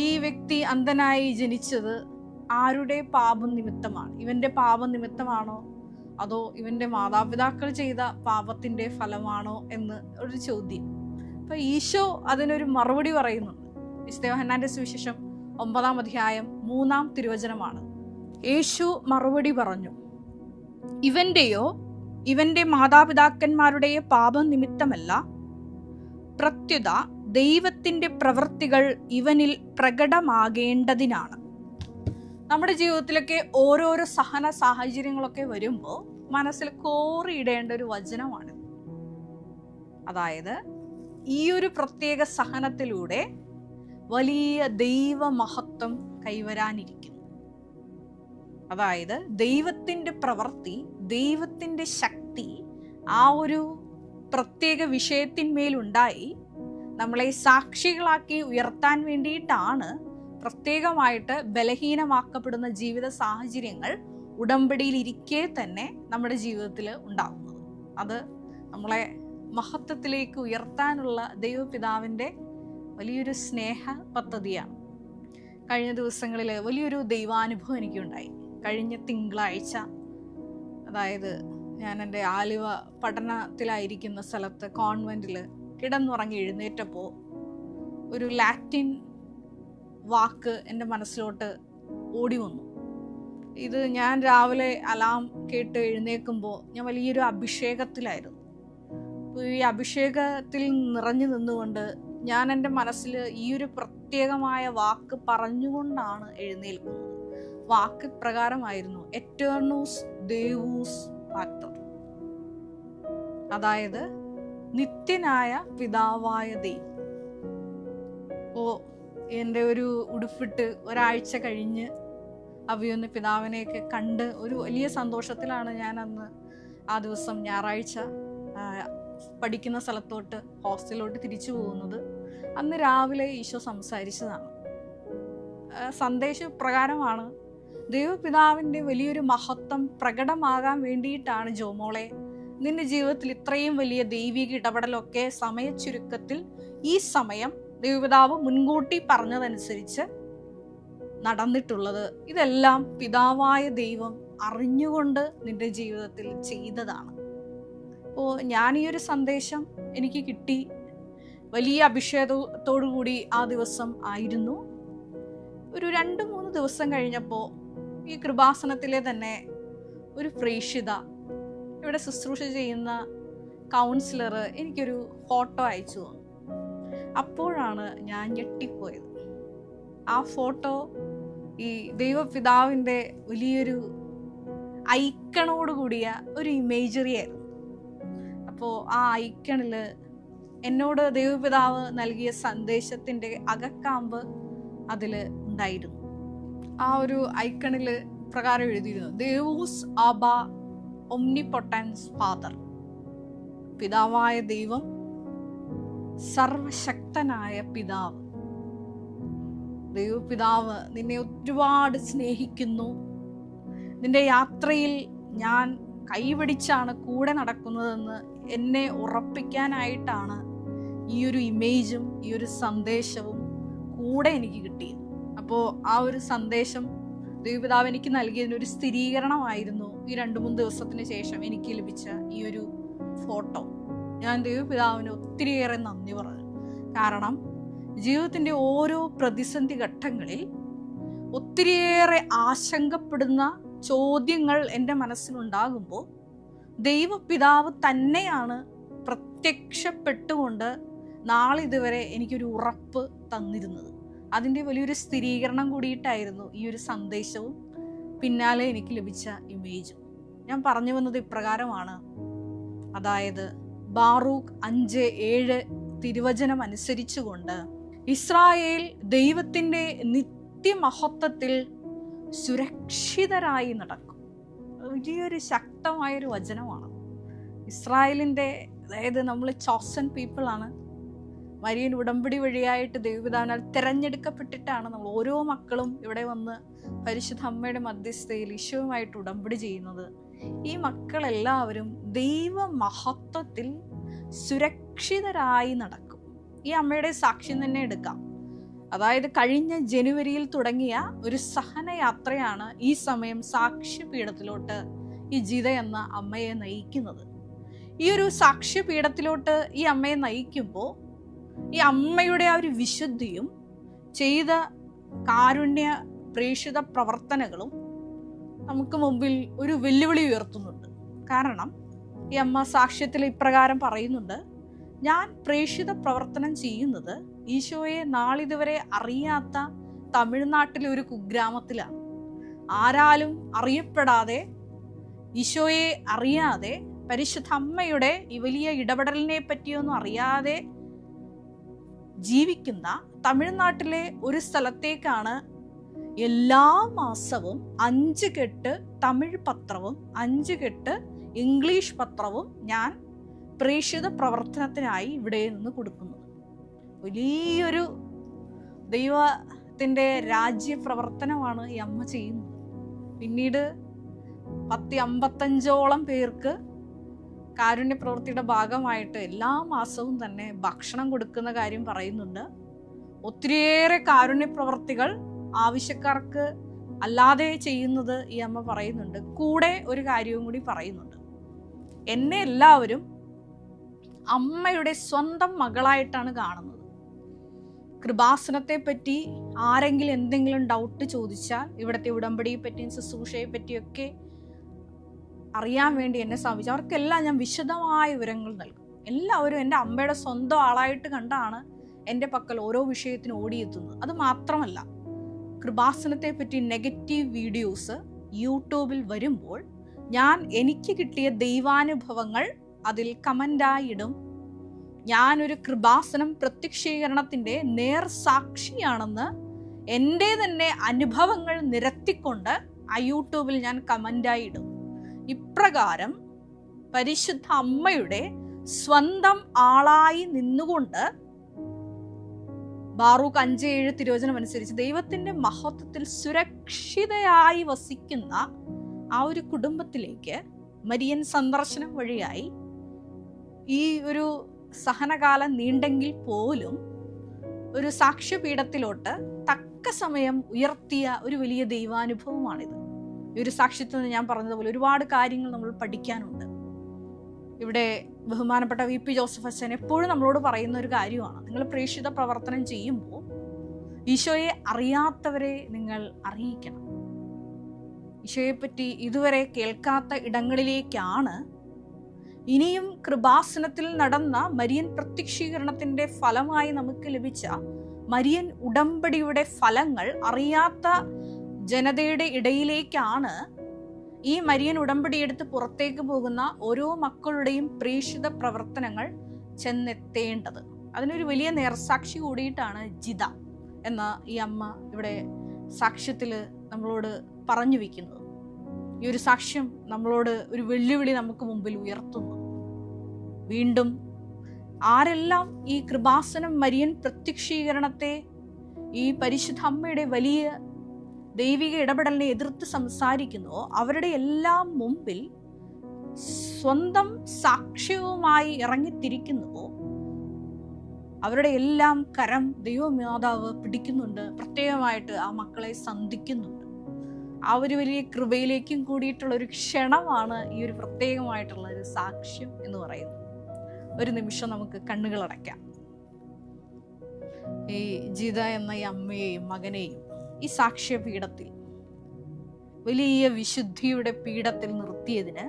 ഈ വ്യക്തി അന്ധനായി ജനിച്ചത് ആരുടെ പാപം നിമിത്തമാണ്? ഇവൻ്റെ പാപം നിമിത്തമാണോ അതോ ഇവൻ്റെ മാതാപിതാക്കൾ ചെയ്ത പാപത്തിൻ്റെ ഫലമാണോ എന്ന് ഒരു ചോദ്യം. അപ്പം ഈശോ അതിനൊരു മറുപടി പറയുന്നുണ്ട്. വിശുദ്ധ യോഹന്നാൻ്റെ സുവിശേഷം 9-ാം അധ്യായം 3-ാം തിരുവചനമാണ്. യേശു മറുപടി പറഞ്ഞു, ഇവൻ്റെയോ ഇവൻ്റെ മാതാപിതാക്കന്മാരുടെയോ പാപം നിമിത്തമല്ല, പ്രത്യുത ദൈവത്തിൻ്റെ പ്രവൃത്തികൾ ഇവനിൽ പ്രകടമാകേണ്ടതിനാണ്. നമ്മുടെ ജീവിതത്തിലൊക്കെ ഓരോരോ സഹന സാഹചര്യങ്ങളൊക്കെ വരുമ്പോൾ മനസ്സിൽ കോറിയിടേണ്ട ഒരു വചനമാണ്. അതായത് ഈ ഒരു പ്രത്യേക സഹനത്തിലൂടെ വലിയ ദൈവമഹത്വം കൈവരാനിരിക്കുന്നു. അതായത് ദൈവത്തിൻ്റെ പ്രവൃത്തി, ദൈവത്തിൻ്റെ ശക്തി ആ ഒരു പ്രത്യേക വിഷയത്തിന്മേലുണ്ടായി നമ്മളെ സാക്ഷികളാക്കി ഉയർത്താൻ വേണ്ടിയിട്ടാണ് പ്രത്യേകമായിട്ട് ബലഹീനമാക്കപ്പെടുന്ന ജീവിത സാഹചര്യങ്ങൾ ഉടമ്പടിയിലിരിക്കെ തന്നെ നമ്മുടെ ജീവിതത്തിൽ ഉണ്ടാകുന്നത്. അത് നമ്മളെ മഹത്വത്തിലേക്ക് ഉയർത്താനുള്ള ദൈവപിതാവിൻ്റെ വലിയൊരു സ്നേഹ പദ്ധതിയാണ്. കഴിഞ്ഞ ദിവസങ്ങളിൽ വലിയൊരു ദൈവാനുഭവം എനിക്കുണ്ടായി. കഴിഞ്ഞ തിങ്കളാഴ്ച, അതായത് ഞാൻ എൻ്റെ ആലുവ പഠനത്തിലായിരിക്കുന്ന സ്ഥലത്ത് കോൺവെൻറ്റിൽ കിടന്നുറങ്ങി എഴുന്നേറ്റപ്പോൾ ഒരു ലാറ്റിൻ വാക്ക് എൻ്റെ മനസ്സിലോട്ട് ഓടി വന്നു. ഇത് ഞാൻ രാവിലെ അലാം കേട്ട് എഴുന്നേൽക്കുമ്പോൾ ഞാൻ വലിയൊരു അഭിഷേകത്തിലായിരുന്നു. ഈ അഭിഷേകത്തിൽ നിറഞ്ഞു നിന്നുകൊണ്ട് ഞാൻ എൻ്റെ മനസ്സിൽ ഈ ഒരു പ്രത്യേകമായ വാക്ക് പറഞ്ഞുകൊണ്ടാണ് എഴുന്നേൽക്കുന്നത്. വാക്ക് പ്രകാരമായിരുന്നു എറ്റേർണൂസ് ദേവൂസ് പാറ്റർ, അതായത് നിത്യനായ പിതാവായ ദൈവം. എൻ്റെ ഒരു ഉടുപ്പിട്ട് ഒരാഴ്ച കഴിഞ്ഞ് അവിയൊന്ന് പിതാവിനെയൊക്കെ കണ്ട് ഒരു വലിയ സന്തോഷത്തിലാണ് ഞാൻ അന്ന് ആ ദിവസം ഞായറാഴ്ച പഠിക്കുന്ന സ്ഥലത്തോട്ട് ഹോസ്റ്റലിലോട്ട് തിരിച്ചു പോകുന്നത്. അന്ന് രാവിലെ ഈശോ സംസാരിച്ചതാണ്. സന്ദേശ പ്രകാരമാണ്, ദൈവപിതാവിൻ്റെ വലിയൊരു മഹത്വം പ്രകടമാകാൻ വേണ്ടിയിട്ടാണ് ജോമോളെ നിന്റെ ജീവിതത്തിൽ ഇത്രയും വലിയ ദൈവിക ഇടപെടലൊക്കെ സമയച്ചുരുക്കത്തിൽ ഈ സമയം ദൈവപിതാവ് മുൻകൂട്ടി പറഞ്ഞതനുസരിച്ച് നടന്നിട്ടുള്ളത്. ഇതെല്ലാം പിതാവായ ദൈവം അറിഞ്ഞുകൊണ്ട് നിന്റെ ജീവിതത്തിൽ ചെയ്തതാണ്. അപ്പോൾ ഞാൻ ഈ ഒരു സന്ദേശം എനിക്ക് കിട്ടി. വലിയ അഭിഷേകത്തോടു കൂടി ആ ദിവസം ആയിരുന്നു. ഒരു 2-3 ദിവസം കഴിഞ്ഞപ്പോൾ ഈ കൃപാസനത്തിലെ തന്നെ ഒരു പ്രേക്ഷിത, ഇവിടെ ശുശ്രൂഷ ചെയ്യുന്ന കൗൺസിലർ എനിക്കൊരു ഫോട്ടോ അയച്ചു തന്നു. അപ്പോഴാണ് ഞാൻ ഞെട്ടിപ്പോയത്. ആ ഫോട്ടോ ഈ ദൈവപിതാവിൻ്റെ വലിയൊരു ഐക്കണോടുകൂടിയ ഒരു ഇമേജറി ആയിരുന്നു. അപ്പോൾ ആ ഐക്കണിൽ എന്നോട് ദൈവപിതാവ് നൽകിയ സന്ദേശത്തിൻ്റെ അകക്കാമ്പ് അതിൽ ഉണ്ടായിരുന്നു. ആ ഒരു ഐക്കണിൽ പ്രകാരം എഴുതിയിരുന്നു, ദേവൂസ് ആബ ഒംനിപൊട്ടൻസ് ഫാദർ, പിതാവായ ദൈവം സർവശക്തനായ പിതാവ്, ദൈവപിതാവ് നിന്നെ ഒരുപാട് സ്നേഹിക്കുന്നു. നിന്റെ യാത്രയിൽ ഞാൻ കൈപിടിച്ചാണ് കൂടെ നടക്കുന്നതെന്ന് എന്നെ ഉറപ്പിക്കാനായിട്ടാണ് ഈ ഒരു ഇമേജും ഈ ഒരു സന്ദേശവും കൂടെ എനിക്ക് കിട്ടിയത്. അപ്പോൾ ആ ഒരു സന്ദേശം ദൈവപിതാവ് എനിക്ക് നൽകിയതിനൊരു സ്ഥിരീകരണമായിരുന്നു ഈ 2-3 ദിവസത്തിന് ശേഷം എനിക്ക് ലഭിച്ച ഈ ഒരു ഫോട്ടോ. ഞാൻ ദൈവപിതാവിന് ഒത്തിരിയേറെ നന്ദി പറഞ്ഞു. കാരണം ജീവിതത്തിൻ്റെ ഓരോ പ്രതിസന്ധി ഘട്ടങ്ങളിൽ ഒത്തിരിയേറെ ആശങ്കപ്പെടുന്ന ചോദ്യങ്ങൾ എൻ്റെ മനസ്സിലുണ്ടാകുമ്പോൾ ദൈവപിതാവ് തന്നെയാണ് പ്രത്യക്ഷപ്പെട്ടുകൊണ്ട് നാളിതുവരെ എനിക്കൊരു ഉറപ്പ് തന്നിരുന്നത്. അതിൻ്റെ വലിയൊരു സ്ഥിരീകരണം കൂടിയിട്ടായിരുന്നു ഈ ഒരു സന്ദേശവും പിന്നാലെ എനിക്ക് ലഭിച്ച ഇമേജും. ഞാൻ പറഞ്ഞു വന്നത് ഇപ്രകാരമാണ്. അതായത് ബാറൂക്ക് 5:7 തിരുവചനം അനുസരിച്ചുകൊണ്ട് ഇസ്രായേൽ ദൈവത്തിൻ്റെ നിത്യമഹത്വത്തിൽ സുരക്ഷിതരായി നടക്കും. വലിയൊരു ശക്തമായൊരു വചനമാണ്. ഇസ്രായേലിൻ്റെ, അതായത് നമ്മൾ ചോസൻ പീപ്പിൾ ആണ്. മരിയൻ ഉടമ്പടി വഴിയായിട്ട് ദൈവപിതാവിനാൽ തിരഞ്ഞെടുക്കപ്പെട്ടിട്ടാണ് നമ്മൾ ഓരോ മക്കളും ഇവിടെ വന്ന് പരിശുദ്ധ അമ്മയുടെ മധ്യസ്ഥയിൽ ഈശോയുമായിട്ട് ഉടമ്പടി ചെയ്യുന്നത്. ഈ മക്കളെല്ലാവരും ദൈവമഹത്വത്തിൽ സുരക്ഷിതരായി നടക്കും. ഈ അമ്മയുടെ സാക്ഷ്യം തന്നെ എടുക്കാം. അതായത് കഴിഞ്ഞ ജനുവരിയിൽ തുടങ്ങിയ ഒരു സഹനയാത്രയാണ് ഈ സമയം സാക്ഷ്യപീഠത്തിലോട്ട് ഈ ജിത എന്ന അമ്മയെ നയിക്കുന്നത്. ഈ ഒരു സാക്ഷ്യപീഠത്തിലോട്ട് ഈ അമ്മയെ നയിക്കുമ്പോൾ ഈ അമ്മയുടെ ആ ഒരു വിശുദ്ധിയും ചെയ്ത കാരുണ്യ പ്രേക്ഷിത പ്രവർത്തനങ്ങളും നമുക്ക് മുമ്പിൽ ഒരു വെല്ലുവിളി ഉയർത്തുന്നുണ്ട്. കാരണം ഈ അമ്മ സാക്ഷ്യത്തിൽ ഇപ്രകാരം പറയുന്നുണ്ട്: ഞാൻ പ്രേക്ഷിത പ്രവർത്തനം ചെയ്യുന്നത് ഈശോയെ നാളിതുവരെ അറിയാത്ത തമിഴ്നാട്ടിലെ ഒരു കുഗ്രാമത്തിലാണ്. ആരാലും അറിയപ്പെടാതെ, ഈശോയെ അറിയാതെ, പരിശുദ്ധ അമ്മയുടെ ഈ വലിയ ഇടപെടലിനെ പറ്റിയൊന്നും അറിയാതെ ജീവിക്കുന്ന തമിഴ്നാട്ടിലെ ഒരു സ്ഥലത്തേക്കാണ് എല്ലാ മാസവും 5 കെട്ട് തമിഴ് പത്രവും 5 കെട്ട് ഇംഗ്ലീഷ് പത്രവും ഞാൻ പ്രേക്ഷിത പ്രവർത്തനത്തിനായി ഇവിടെ നിന്ന് കൊടുക്കുന്നത്. വലിയൊരു ദൈവത്തിൻ്റെ രാജ്യപ്രവർത്തനമാണ് ഈ അമ്മ ചെയ്യുന്നത്. പിന്നീട് 155ഓളം പേർക്ക് കാരുണ്യ പ്രവൃത്തിയുടെ ഭാഗമായിട്ട് എല്ലാ മാസവും തന്നെ ഭക്ഷണം കൊടുക്കുന്ന കാര്യം പറയുന്നുണ്ട്. ഒത്തിരിയേറെ കാരുണ്യ പ്രവൃത്തികൾ ആവശ്യക്കാർക്ക് അല്ലാതെ ചെയ്യുന്നത് ഈ അമ്മ പറയുന്നുണ്ട്. കൂടെ ഒരു കാര്യവും കൂടി പറയുന്നുണ്ട്: എന്നെ എല്ലാവരും അമ്മയുടെ സ്വന്തം മകളായിട്ടാണ് കാണുന്നത്. കൃപാസനത്തെ പറ്റി ആരെങ്കിലും എന്തെങ്കിലും ഡൗട്ട് ചോദിച്ചാൽ, ഇവിടുത്തെ ഉടമ്പടിയെ പറ്റിയും ശുശ്രൂഷയെ പറ്റിയൊക്കെ അറിയാൻ വേണ്ടി എന്നെ സമീപിച്ചു അവർക്കെല്ലാം ഞാൻ വിശദമായ വിവരങ്ങൾ നൽകും. എല്ലാവരും എൻ്റെ അമ്മയുടെ സ്വന്തം ആളായിട്ട് കണ്ടാണ് എൻ്റെ പക്കൽ ഓരോ വിഷയത്തിന് ഓടിയെത്തുന്നത്. അത് മാത്രമല്ല, കൃപാസനത്തെ പറ്റി നെഗറ്റീവ് വീഡിയോസ് യൂട്യൂബിൽ വരുമ്പോൾ എനിക്ക് കിട്ടിയ ദൈവാനുഭവങ്ങൾ അതിൽ കമൻ്റായി ഇടും. ഞാനൊരു കൃപാസനം പ്രത്യക്ഷീകരണത്തിൻ്റെ നേർസാക്ഷിയാണെന്ന് എൻ്റെ തന്നെ അനുഭവങ്ങൾ നിരത്തിക്കൊണ്ട് ആ യൂട്യൂബിൽ ഞാൻ കമൻ്റായി ഇടും. ഇപ്രകാരം പരിശുദ്ധ അമ്മയുടെ സ്വന്തം ആളായി നിന്നുകൊണ്ട് ബാറൂക്ക് 5:7 തിരുവചനം അനുസരിച്ച് ദൈവത്തിന്റെ മഹത്വത്തിൽ സുരക്ഷിതയായി വസിക്കുന്ന ആ ഒരു കുടുംബത്തിലേക്ക് മരിയൻ സന്ദർശനം വഴിയായി ഈ ഒരു സഹനകാലം നീണ്ടെങ്കിൽ പോലും ഒരു സാക്ഷ്യപീഠത്തിലോട്ട് തക്ക സമയം ഉയർത്തിയ ഒരു വലിയ ദൈവാനുഭവമാണിത്. ഈ ഒരു സാക്ഷ്യത്തിൽ നിന്ന് ഞാൻ പറഞ്ഞതുപോലെ ഒരുപാട് കാര്യങ്ങൾ നമ്മൾ പഠിക്കാനുണ്ട്. ഇവിടെ ബഹുമാനപ്പെട്ട VP ജോസഫ് അച്ഛൻ എപ്പോഴും നമ്മളോട് പറയുന്ന ഒരു കാര്യമാണ്: നിങ്ങൾ പ്രേക്ഷിത പ്രവർത്തനം ചെയ്യുമ്പോൾ ഈശോയെ അറിയാത്തവരെ നിങ്ങൾ അറിയിക്കണം. ഈശോയെപ്പറ്റി ഇതുവരെ കേൾക്കാത്ത ഇടങ്ങളിലേക്കാണ് ഇനിയും കൃപാസനത്തിൽ നടന്ന മരിയൻ പ്രത്യക്ഷീകരണത്തിന്റെ ഫലമായി നമുക്ക് ലഭിച്ച മരിയൻ ഉടമ്പടിയുടെ ഫലങ്ങൾ അറിയാത്ത ജനതയുടെ ഇടയിലേക്കാണ് ഈ മരിയൻ ഉടമ്പടി എടുത്ത് പുറത്തേക്ക് പോകുന്ന ഓരോ മക്കളുടെയും പ്രേക്ഷിത പ്രവർത്തനങ്ങൾ ചെന്നെത്തേണ്ടത്. അതിനൊരു വലിയ നേർസാക്ഷി കൂടിയിട്ടാണ് ജിത എന്ന ഈ അമ്മ ഇവിടെ സാക്ഷ്യത്തിൽ നമ്മളോട് പറഞ്ഞു വയ്ക്കുന്നത്. ഈ ഒരു സാക്ഷ്യം നമ്മളോട് ഒരു വെല്ലുവിളി നമുക്ക് മുമ്പിൽ ഉയർത്തുന്നു. വീണ്ടും ആരെല്ലാം ഈ കൃപാസനം മരിയൻ പ്രത്യക്ഷീകരണത്തെ, ഈ പരിശുദ്ധ അമ്മയുടെ വലിയ ദൈവിക ഇടപെടലിനെ എതിർത്ത് സംസാരിക്കുന്നുവോ അവരുടെ എല്ലാം മുമ്പിൽ സ്വന്തം സാക്ഷ്യവുമായി ഇറങ്ങിത്തിരിക്കുന്നുവോ അവരുടെ എല്ലാം കരം ദൈവമാതാവ് പിടിക്കുന്നുണ്ട്. പ്രത്യേകമായിട്ട് ആ മക്കളെ സന്ധിക്കുന്നുണ്ട്. ആ ഒരു വലിയ കൃപയിലേക്കും കൂടിയിട്ടുള്ള ഒരു ക്ഷണമാണ് ഈ ഒരു പ്രത്യേകമായിട്ടുള്ള ഒരു സാക്ഷ്യം എന്ന് പറയുന്നത്. ഒരു നിമിഷം നമുക്ക് കണ്ണുകളടയ്ക്കാം. ഈ ജിത എന്ന ഈ അമ്മയെയും മകനെയും ഈ സാക്ഷ്യപീഠത്തിൽ, വലിയ വിശുദ്ധിയുടെ പീഠത്തിൽ നിർത്തിയതിന്,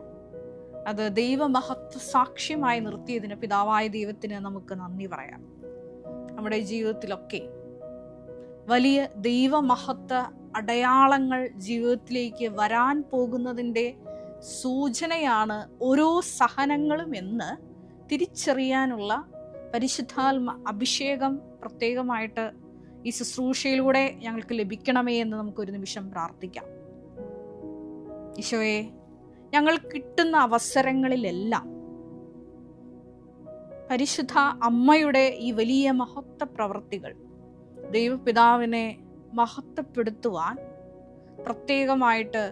അത് ദൈവമഹത്വ സാക്ഷ്യമായി നിർത്തിയതിന് പിതാവായ ദൈവത്തിന് നമുക്ക് നന്ദി പറയാം. നമ്മുടെ ജീവിതത്തിലൊക്കെ വലിയ ദൈവമഹത്വ അടയാളങ്ങൾ ജീവിതത്തിലേക്ക് വരാൻ പോകുന്നതിൻ്റെ സൂചനയാണ് ഓരോ സഹനങ്ങളും എന്ന് തിരിച്ചറിയാനുള്ള പരിശുദ്ധാത്മ അഭിഷേകം പ്രത്യേകമായിട്ട് ഈ ശുശ്രൂഷയിലൂടെ ഞങ്ങൾക്ക് ലഭിക്കണമേ എന്ന് നമുക്കൊരു നിമിഷം പ്രാർത്ഥിക്കാം. ഈശോയെ, ഞങ്ങൾ കിട്ടുന്ന അവസരങ്ങളിലെല്ലാം പരിശുദ്ധ അമ്മയുടെ ഈ വലിയ മഹത്വ പ്രവൃത്തികൾ, ദൈവപിതാവിനെ മഹത്വപ്പെടുത്തുവാൻ പ്രത്യേകമായിട്ട്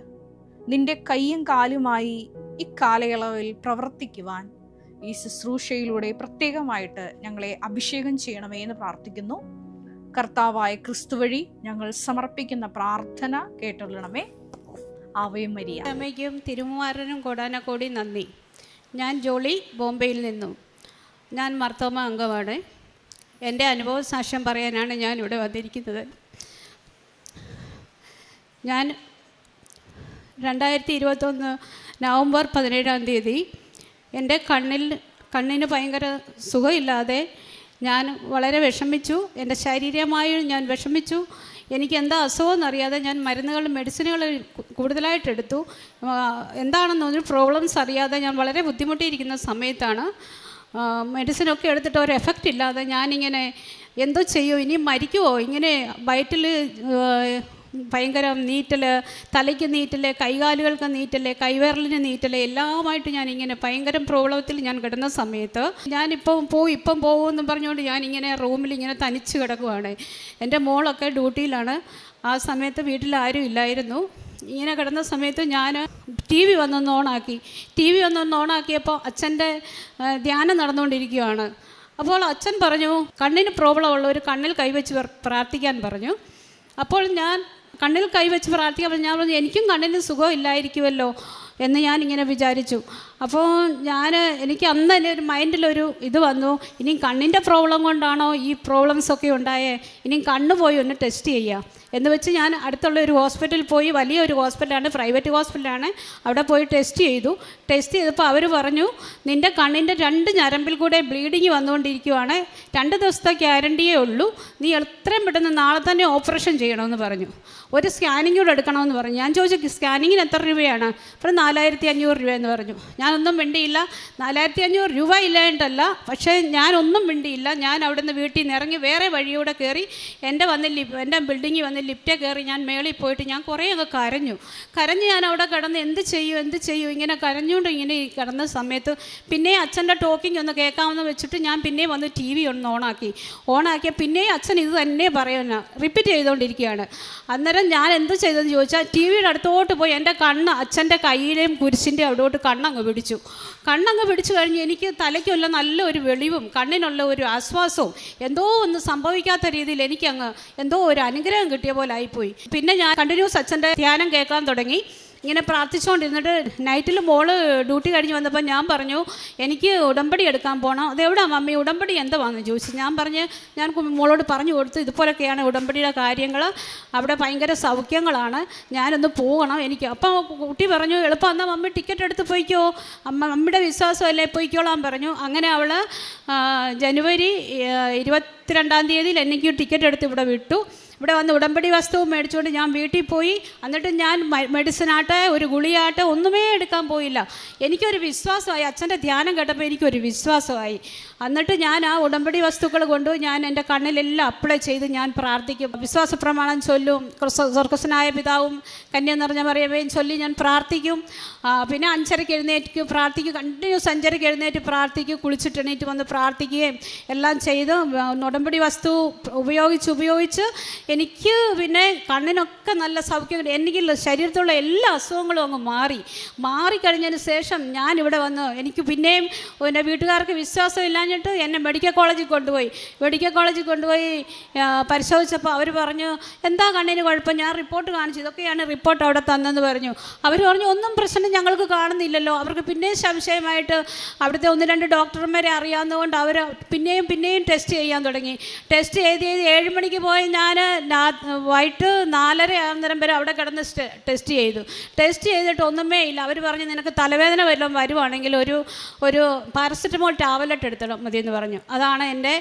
നിന്റെ കൈയും കാലുമായി ഈ കാലയളവിൽ പ്രവർത്തിക്കുവാൻ ഈ ശുശ്രൂഷയിലൂടെ പ്രത്യേകമായിട്ട് ഞങ്ങളെ അഭിഷേകം ചെയ്യണമേ എന്ന് പ്രാർത്ഥിക്കുന്നു. കർത്താവായ ക്രിസ്തു വഴി ഞങ്ങൾ സമർപ്പിക്കുന്ന പ്രാർത്ഥന കേട്ടുകൊള്ളണമേ. Ave Maria. അമ്മയ്ക്കും തിരുമുമാരനും കോടാനക്കോടി നന്ദി. ഞാൻ ജോളി, ബോംബെയിൽ നിന്നും. ഞാൻ മർത്തോമ അംഗമാണ്. എൻ്റെ അനുഭവ സാക്ഷ്യം പറയാനാണ് ഞാൻ ഇവിടെ വന്നിരിക്കുന്നത്. ഞാൻ 2021 നവംബർ 17 എൻ്റെ കണ്ണിന് ഭയങ്കര സുഖമില്ലാതെ ഞാൻ വളരെ വിഷമിച്ചു. എൻ്റെ ശാരീരികമായും ഞാൻ വിഷമിച്ചു. എനിക്ക് എന്താ അസുഖമെന്നറിയാതെ ഞാൻ മെഡിസിനുകൾ കൂടുതലായിട്ട് എടുത്തു. എന്താണെന്നൊരു പ്രോബ്ലംസ് അറിയാതെ ഞാൻ വളരെ ബുദ്ധിമുട്ടിയിരിക്കുന്ന സമയത്താണ് മെഡിസിനൊക്കെ എടുത്തിട്ട് ഒരു എഫക്റ്റ് ഇല്ലാതെ ഞാനിങ്ങനെ എന്തോ ചെയ്യും, ഇനി മരിക്കുമോ, ഇങ്ങനെ വയറ്റിൽ ഭയങ്കര നീറ്റൽ, തലയ്ക്ക് നീറ്റൽ, കൈകാലുകൾക്ക് നീറ്റൽ, കൈവിരലിന് നീറ്റൽ, എല്ലാമായിട്ട് ഞാനിങ്ങനെ ഭയങ്കര പ്രോബ്ലത്തിൽ ഞാൻ കിടന്ന സമയത്ത് ഞാനിപ്പം പോകുമെന്ന് പറഞ്ഞുകൊണ്ട് ഞാനിങ്ങനെ റൂമിൽ ഇങ്ങനെ തനിച്ച് കിടക്കുവാണ്. എൻ്റെ മോളൊക്കെ ഡ്യൂട്ടിയിലാണ്. ആ സമയത്ത് വീട്ടിൽ ആരും ഇല്ലായിരുന്നു. ഇങ്ങനെ കിടന്ന സമയത്ത് ഞാൻ ടി വി വന്നൊന്ന് ഓണാക്കിയപ്പോൾ അച്ഛൻ്റെ ധ്യാനം നടന്നുകൊണ്ടിരിക്കുകയാണ്. അപ്പോൾ അച്ഛൻ പറഞ്ഞു, കണ്ണിന് പ്രോബ്ലം ഉള്ളവർ കണ്ണിൽ കൈവച്ച് പ്രാർത്ഥിക്കാൻ പറഞ്ഞു. അപ്പോൾ ഞാൻ കണ്ണിൽ കൈവച്ച് പ്രാർത്ഥിക്കാൻ ഞാൻ പറഞ്ഞു, എനിക്കും കണ്ണിന് സുഖമില്ലായിരിക്കുമല്ലോ എന്ന് ഞാനിങ്ങനെ വിചാരിച്ചു. അപ്പോൾ എനിക്ക് അന്ന് തന്നെ ഒരു മൈൻഡിലൊരു ഇത് വന്നു, ഇനി കണ്ണിൻ്റെ പ്രോബ്ലം കൊണ്ടാണോ ഈ പ്രോബ്ലംസൊക്കെ ഉണ്ടായേ, ഇനി കണ്ണ് പോയി ഒന്ന് ടെസ്റ്റ് ചെയ്യാം എന്ന് വെച്ച് ഞാൻ അടുത്തുള്ള ഒരു ഹോസ്പിറ്റലിൽ പോയി. വലിയൊരു ഹോസ്പിറ്റലാണ്, പ്രൈവറ്റ് ഹോസ്പിറ്റലാണ്. അവിടെ പോയി ടെസ്റ്റ് ചെയ്തപ്പോൾ അവർ പറഞ്ഞു, നിൻ്റെ കണ്ണിൻ്റെ 2 ഞരമ്പിൽ കൂടെ ബ്ലീഡിങ് വന്നുകൊണ്ടിരിക്കുവാണ്, 2 ദിവസത്തെ ഗ്യാരണ്ടിയേ ഉള്ളൂ, നീ എത്രയും പെട്ടെന്ന് നാളെ തന്നെ ഓപ്പറേഷൻ ചെയ്യണമെന്ന് പറഞ്ഞു. ഒരു സ്കാനിങ് കൂടെ എടുക്കണമെന്ന് പറഞ്ഞു. ഞാൻ ചോദിച്ചു, സ്കാനിങ്ങിന് എത്ര രൂപയാണ്? അപ്പോൾ 4500 രൂപയെന്ന് പറഞ്ഞു. ഞാനൊന്നും മിണ്ടിയില്ല. 4500 രൂപ ഇല്ലായിട്ടല്ല, പക്ഷേ ഞാനൊന്നും മിണ്ടിയില്ല. ഞാൻ അവിടുന്ന് വീട്ടിൽ നിന്ന് ഇറങ്ങി വേറെ വഴിയൂടെ കയറി എൻ്റെ ബിൽഡിങ്ങിൽ വന്ന് ലിഫ്റ്റേ കയറി ഞാൻ മേളിൽ പോയിട്ട് ഞാൻ കുറേ അങ്ങ് കരഞ്ഞു. ഞാൻ അവിടെ കിടന്ന് എന്ത് ചെയ്യും ഇങ്ങനെ കരഞ്ഞുകൊണ്ട് ഇങ്ങനെ കിടന്ന സമയത്ത് പിന്നെ അച്ഛൻ്റെ ടോക്കിംഗ് ഒന്ന് കേൾക്കാമെന്ന് വെച്ചിട്ട് ഞാൻ പിന്നെ വന്ന് ടി വി ഒന്ന് ഓണാക്കിയ പിന്നെ അച്ഛൻ ഇത് തന്നെ പറയുന്ന റിപ്പീറ്റ് ചെയ്തുകൊണ്ടിരിക്കുകയാണ്. അന്നേരം ഞാൻ എന്ത് ചെയ്തെന്ന് ചോദിച്ചാൽ ടി വിയുടെ അടുത്തോട്ട് പോയി എൻ്റെ അച്ഛൻ്റെ കയ്യിലെയും കുരിശിൻ്റെ അവിടോട്ട് കണ്ണങ്ങ് പിടിച്ചു കഴിഞ്ഞ് എനിക്ക് തലയ്ക്കുള്ള നല്ലൊരു വെളിവും കണ്ണിനുള്ള ഒരു ആശ്വാസവും എന്തോ ഒന്ന് സംഭവിക്കാത്ത രീതിയിൽ എനിക്കങ്ങ് എന്തോ ഒരു അനുഗ്രഹം കിട്ടിയ പോലെ ആയിപ്പോയി. പിന്നെ ഞാൻ കണ്ടിന്യൂസ് അച്ഛൻ്റെ ധ്യാനം കേൾക്കാൻ തുടങ്ങി. ഇങ്ങനെ പ്രാർത്ഥിച്ചുകൊണ്ടിരുന്നിട്ട് നൈറ്റിൽ മോള് ഡ്യൂട്ടി കഴിഞ്ഞ് വന്നപ്പോൾ ഞാൻ പറഞ്ഞു, എനിക്ക് ഉടമ്പടി എടുക്കാൻ പോകണം. അതെവിടാ മമ്മി, ഉടമ്പടി എന്താണെന്ന് ചോദിച്ചു. ഞാൻ മോളോട് പറഞ്ഞു കൊടുത്തു, ഇതുപോലൊക്കെയാണ് ഉടമ്പടിയുടെ കാര്യങ്ങൾ, അവിടെ ഭയങ്കര സൗഖ്യങ്ങളാണ്, ഞാനൊന്ന് പോകണം എനിക്ക്. അപ്പം കുട്ടി പറഞ്ഞു, എളുപ്പം എന്നാൽ മമ്മി ടിക്കറ്റ് എടുത്ത് പോയിക്കോ, മമ്മിയുടെ വിശ്വാസമല്ലേ, പോയിക്കോളാൻ പറഞ്ഞു. അങ്ങനെ അവൾ ജനുവരി 22 എനിക്ക് ടിക്കറ്റ് എടുത്ത് ഇവിടെ വിട്ടു. ഇവിടെ വന്ന് ഉടമ്പടി വസ്തുവും മേടിച്ചുകൊണ്ട് ഞാൻ വീട്ടിൽ പോയി. എന്നിട്ട് ഞാൻ മെഡിസിനാട്ടെ ഒരു ഗുളിയാട്ടെ ഒന്നുമേ എടുക്കാൻ പോയില്ല. എനിക്കൊരു വിശ്വാസമായി. അച്ഛൻ്റെ ധ്യാനം കേട്ടപ്പോൾ എനിക്കൊരു വിശ്വാസമായി. എന്നിട്ട് ഞാൻ ആ ഉടമ്പടി വസ്തുക്കൾ കൊണ്ട് ഞാൻ എൻ്റെ കണ്ണിലെല്ലാം അപ്ലൈ ചെയ്ത് ഞാൻ പ്രാർത്ഥിക്കും. വിശ്വാസ പ്രമാണം ചൊല്ലും, സ്വർഗ്ഗസ്ഥനായ പിതാവും കന്യ നിറഞ്ഞ മറിയമേയും ചൊല്ലി ഞാൻ പ്രാർത്ഥിക്കും. പിന്നെ 5:30 എഴുന്നേറ്റ് പ്രാർത്ഥിക്കും, കണ്ടിന്യൂസ് 5:30 എഴുന്നേറ്റ് പ്രാർത്ഥിക്കും, കുളിച്ചിട്ട് എണീറ്റ് വന്ന് പ്രാർത്ഥിക്കുകയും എല്ലാം ചെയ്ത് ഉടമ്പടി വസ്തു ഉപയോഗിച്ച് എനിക്ക് പിന്നെ കണ്ണിനൊക്കെ നല്ല സൗഖ്യം കിട്ടി. എനിക്ക് ശരീരത്തിലുള്ള എല്ലാ അസുഖങ്ങളും അങ്ങ് മാറിക്കഴിഞ്ഞതിന് ശേഷം ഞാൻ ഇവിടെ വന്ന് എനിക്ക് പിന്നെയും എൻ്റെ വീട്ടുകാർക്ക് വിശ്വാസം ഇല്ലാഞ്ഞിട്ട് എന്നെ മെഡിക്കൽ കോളേജിൽ കൊണ്ടുപോയി പരിശോധിച്ചപ്പോൾ അവർ പറഞ്ഞു എന്താ കണ്ണിന് കുഴപ്പം. ഞാൻ റിപ്പോർട്ട് കാണിച്ചു, ഇതൊക്കെയാണ് റിപ്പോർട്ട് അവിടെ തന്നെന്ന് പറഞ്ഞു. അവർ പറഞ്ഞു ഒന്നും പ്രശ്നം ഞങ്ങൾക്ക് കാണുന്നില്ലല്ലോ. അവർക്ക് പിന്നെയും സംശയമായിട്ട് അവിടുത്തെ 1-2 ഡോക്ടർമാരെ അറിയാവുന്നതുകൊണ്ട് അവർ പിന്നെയും ടെസ്റ്റ് ചെയ്യാൻ തുടങ്ങി. ടെസ്റ്റ് ചെയ്ത് 7 മണിക്ക് പോയി ഞാൻ വൈകിട്ട് 4:30 ആകുന്നേരം വരെ അവിടെ കിടന്ന് ടെസ്റ്റ് ചെയ്തിട്ട് ഒന്നുമേ ഇല്ല. അവർ പറഞ്ഞു നിനക്ക് തലവേദന വല്ലതും വരുവാണെങ്കിൽ ഒരു പാരസെറ്റമോൾ ടാബ്ലറ്റ് എടുത്തിടാം മതിയെന്ന് പറഞ്ഞു. അതാണ് എൻ്റെ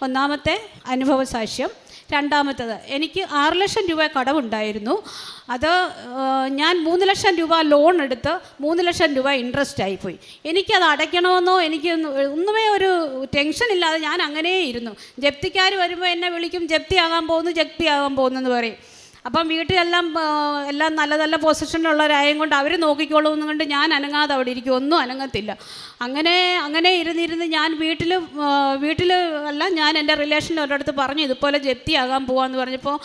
ഒന്നാമത്തെ അനുഭവ സാക്ഷ്യം. രണ്ടാമത്തത്, എനിക്ക് 6 ലക്ഷം രൂപ കടമുണ്ടായിരുന്നു. അത് ഞാൻ 3 ലക്ഷം രൂപ ലോൺ എടുത്ത് 3 ലക്ഷം രൂപ ഇൻട്രസ്റ്റ് ആയിപ്പോയി. എനിക്കത് അടയ്ക്കണമെന്നോ ഒന്നുമേ ഒരു ടെൻഷൻ ഇല്ലാതെ ഞാൻ അങ്ങനെ ഇരുന്നു. ജപ്തിക്കാർ വരുമ്പോൾ എന്നെ വിളിക്കും, ജപ്തിയാകാൻ പോകുന്നു എന്ന് പറയും. അപ്പം വീട്ടിലെല്ലാം എല്ലാം നല്ല പൊസിഷനിലുള്ളവരായും കൊണ്ട് അവർ നോക്കിക്കോളും കൊണ്ട് ഞാൻ അനങ്ങാതെ അവിടെ ഇരിക്കും, ഒന്നും അനങ്ങത്തില്ല. അങ്ങനെ ഇരുന്നിരുന്ന് ഞാൻ വീട്ടിൽ അല്ല, ഞാൻ എൻ്റെ റിലേഷനിൽ ഒരിടത്ത് പറഞ്ഞു ഇതുപോലെ ജപ്തിയാകാൻ പോകാമെന്ന് പറഞ്ഞപ്പോൾ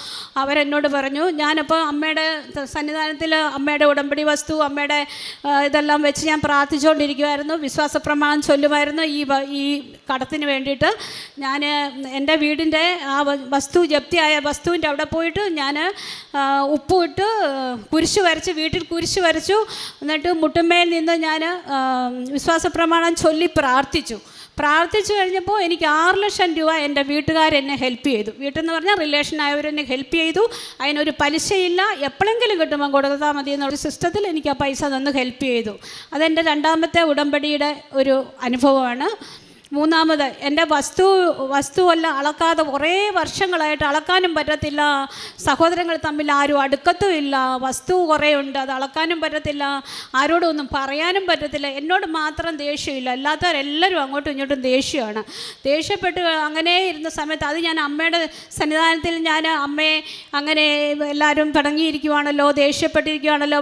അവരെന്നോട് പറഞ്ഞു, ഞാനിപ്പോൾ അമ്മയുടെ സന്നിധാനത്തിൽ അമ്മയുടെ ഉടമ്പടി വസ്തു അമ്മയുടെ ഇതെല്ലാം വെച്ച് ഞാൻ പ്രാർത്ഥിച്ചുകൊണ്ടിരിക്കുമായിരുന്നു, വിശ്വാസ പ്രമാണം ചൊല്ലുമായിരുന്നു. ഈ കടത്തിന് വേണ്ടിയിട്ട് ഞാൻ എൻ്റെ വീടിൻ്റെ ആ ജപ്തിയായ വസ്തുവിൻ്റെ അവിടെ പോയിട്ട് ഞാൻ ഉപ്പിട്ട് വീട്ടിൽ കുരിശ് വരച്ചു. എന്നിട്ട് മുട്ടുമ്മയിൽ നിന്ന് ഞാൻ വിശ്വാസ പ്രമാണം ചൊല്ലി പ്രാർത്ഥിച്ചു കഴിഞ്ഞപ്പോൾ എനിക്ക് 6 ലക്ഷം രൂപ എൻ്റെ വീട്ടുകാരെന്നെ ഹെൽപ്പ് ചെയ്തു. വീട്ടിൽ പറഞ്ഞാൽ റിലേഷനായവരെന്നെ ഹെൽപ്പ് ചെയ്തു. അതിനൊരു പലിശയില്ല, എപ്പോഴെങ്കിലും കിട്ടുമ്പോൾ കൊടുത്താൽ മതി എന്നൊരു സിസ്റ്റത്തിൽ എനിക്ക് ആ പൈസ തന്ന് ഹെൽപ്പ് ചെയ്തു. അതെൻ്റെ രണ്ടാമത്തെ ഉടമ്പടിയുടെ ഒരു അനുഭവമാണ്. മൂന്നാമത്, എൻ്റെ വസ്തുവെല്ലാം അളക്കാതെ കുറേ വർഷങ്ങളായിട്ട് അളക്കാനും പറ്റത്തില്ല, സഹോദരങ്ങൾ തമ്മിൽ ആരും അടുക്കത്തുമില്ല, വസ്തു കുറേ ഉണ്ട്, അത് അളക്കാനും പറ്റത്തില്ല, ആരോടും ഒന്നും പറയാനും പറ്റത്തില്ല. എന്നോട് മാത്രം ദേഷ്യമില്ല, അല്ലാത്തവരെല്ലാവരും അങ്ങോട്ടും ഇങ്ങോട്ടും ദേഷ്യമാണ്. ദേഷ്യപ്പെട്ട് അങ്ങനെ ഇരുന്ന സമയത്ത് അത് ഞാൻ അമ്മയുടെ സന്നിധാനത്തിൽ ഞാൻ അമ്മയെ അങ്ങനെ എല്ലാവരും തുടങ്ങിയിരിക്കുവാണല്ലോ, ദേഷ്യപ്പെട്ടിരിക്കുകയാണല്ലോ,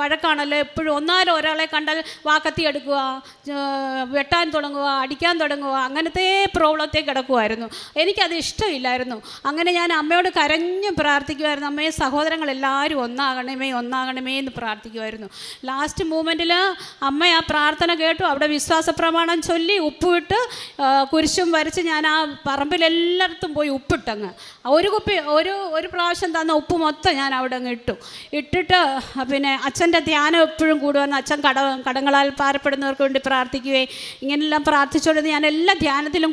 വഴക്കാണല്ലോ, എപ്പോഴും ഒരാളെ കണ്ടാൽ വാക്കത്തി എടുക്കുക, വെട്ടാൻ തുടങ്ങുക, അടിക്കാൻ തുടങ്ങുക, അങ്ങനത്തെ പ്രോബ്ലത്തെ കിടക്കുമായിരുന്നു. എനിക്കത് ഇഷ്ടമില്ലായിരുന്നു. അങ്ങനെ ഞാൻ അമ്മയോട് കരഞ്ഞ് പ്രാർത്ഥിക്കുമായിരുന്നു, അമ്മയെ സഹോദരങ്ങളെല്ലാവരും ഒന്നാകണമേ എന്ന് പ്രാർത്ഥിക്കുമായിരുന്നു. ലാസ്റ്റ് മൂമെൻറ്റിൽ അമ്മ ആ പ്രാർത്ഥന കേട്ടു. അവിടെ വിശ്വാസ പ്രമാണം ചൊല്ലി ഉപ്പിട്ട് കുരിശും വരച്ച് ഞാൻ ആ പറമ്പിലെല്ലായിടത്തും പോയി ഉപ്പിട്ടങ്ങ് ഒരു പ്രാവശ്യം തന്ന ഉപ്പ് മൊത്തം ഞാൻ അവിടെ അങ്ങ് ഇട്ടിട്ട് പിന്നെ അച്ഛൻ്റെ ധ്യാനം എപ്പോഴും കൂടുവന്ന്, അച്ഛൻ കടങ്ങളാൽ ഭാരപ്പെടുന്നവർക്ക് വേണ്ടി പ്രാർത്ഥിക്കുകയും ഇങ്ങനെല്ലാം പ്രാർത്ഥിച്ചുകൊണ്ട് ഞാൻ എല്ലാ ധ്യാനത്തിലും